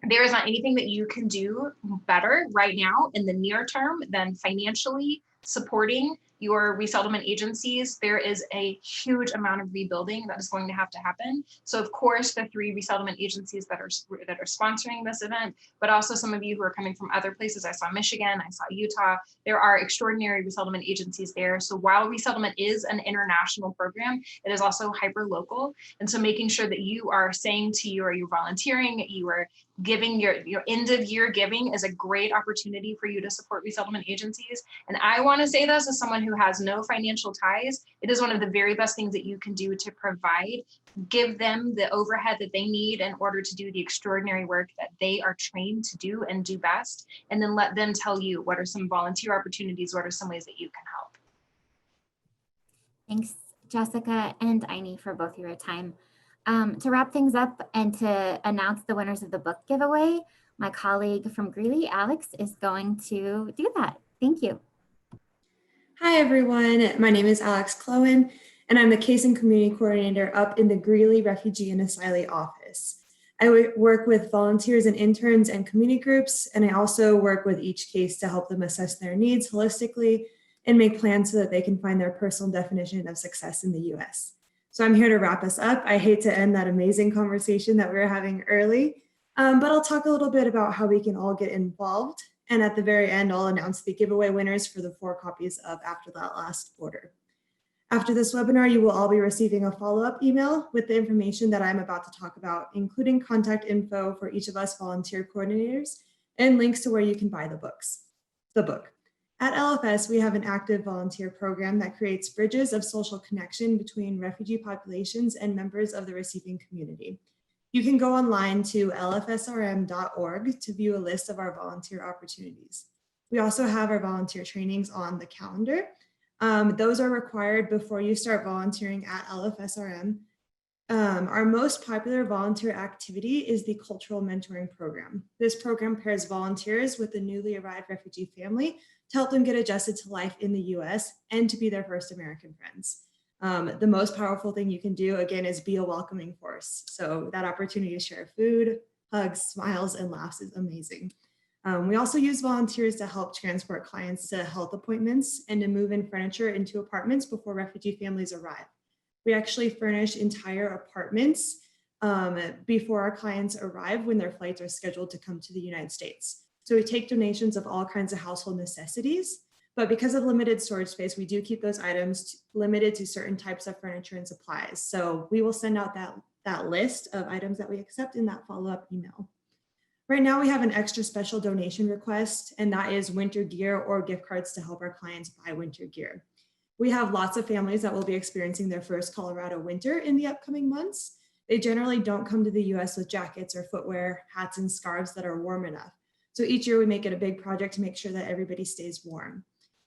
There is not anything that you can do better right now in the near term than financially supporting your resettlement agencies. There is a huge amount of rebuilding that is going to have to happen. So of course, the 3 resettlement agencies that are sponsoring this event, but also some of you who are coming from other places. I saw Michigan, I saw Utah. There are extraordinary resettlement agencies there. So while resettlement is an international program, it is also hyper local. And so making sure that you are saying to you, are you volunteering, you are giving your end of year giving is a great opportunity for you to support resettlement agencies. And I want to say this as someone who has no financial ties, it is one of the very best things that you can do to provide, give them the overhead that they need in order to do the extraordinary work that they are trained to do and do best. And then let them tell you what are some volunteer opportunities, what are some ways that you can help. Thanks, Jessica and Eyni, for both your time. To wrap things up and to announce the winners of the book giveaway, my colleague from Greeley, Alex, is going to do that. Thank you. Hi, everyone. My name is Alex Clowen, and I'm the Case and Community Coordinator up in the Greeley Refugee and Asylee office. work with volunteers and interns and community groups, and I also work with each case to help them assess their needs holistically and make plans so that they can find their personal definition of success in the US. So I'm here to wrap us up. I hate to end that amazing conversation that we were having early, but I'll talk a little bit about how we can all get involved. And at the very end, I'll announce the giveaway winners for the 4 copies of After That Last Order. After this webinar, you will all be receiving a follow-up email with the information that I'm about to talk about, including contact info for each of us volunteer coordinators and links to where you can buy the book. At LFS, we have an active volunteer program that creates bridges of social connection between refugee populations and members of the receiving community. You can go online to lfsrm.org to view a list of our volunteer opportunities. We also have our volunteer trainings on the calendar. Those are required before you start volunteering at LFSRM. Our most popular volunteer activity is the Cultural Mentoring Program. This program pairs volunteers with a newly arrived refugee family to help them get adjusted to life in the US and to be their first American friends. The most powerful thing you can do, again, is be a welcoming force. So that opportunity to share food, hugs, smiles, and laughs is amazing. We also use volunteers to help transport clients to health appointments and to move in furniture into apartments before refugee families arrive. We actually furnish entire apartments before our clients arrive when their flights are scheduled to come to the United States. So we take donations of all kinds of household necessities, but because of limited storage space, we do keep those items limited to certain types of furniture and supplies. So we will send out that list of items that we accept in that follow-up email. Right now, we have an extra special donation request, and that is winter gear or gift cards to help our clients buy winter gear. We have lots of families that will be experiencing their first Colorado winter in the upcoming months. They generally don't come to the US with jackets or footwear, hats, and scarves that are warm enough. So each year we make it a big project to make sure that everybody stays warm.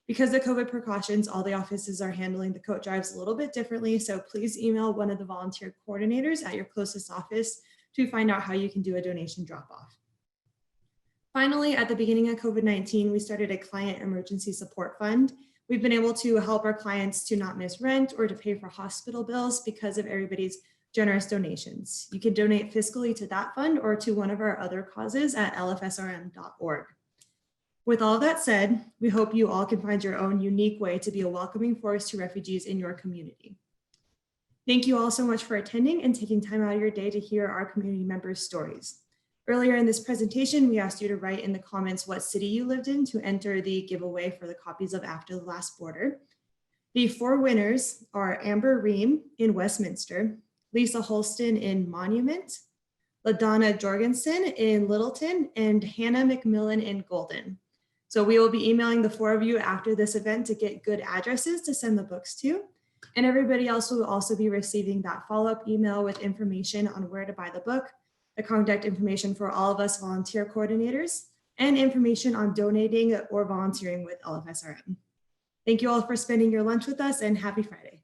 Because of COVID precautions, all the offices are handling the coat drives a little bit differently. So please email one of the volunteer coordinators at your closest office to find out how you can do a donation drop-off. Finally, at the beginning of COVID-19, we started a client emergency support fund. We've been able to help our clients to not miss rent or to pay for hospital bills because of everybody's generous donations. You can donate fiscally to that fund or to one of our other causes at lfsrm.org. With all that said, we hope you all can find your own unique way to be a welcoming force to refugees in your community. Thank you all so much for attending and taking time out of your day to hear our community members' stories. Earlier in this presentation, we asked you to write in the comments what city you lived in to enter the giveaway for the copies of After the Last Border. The 4 winners are Amber Ream in Westminster, Lisa Holston in Monument, LaDonna Jorgensen in Littleton, and Hannah McMillan in Golden. So we will be emailing the 4 of you after this event to get good addresses to send the books to. And everybody else will also be receiving that follow-up email with information on where to buy the book, the contact information for all of us volunteer coordinators, and information on donating or volunteering with LFSRM. Thank you all for spending your lunch with us, and happy Friday.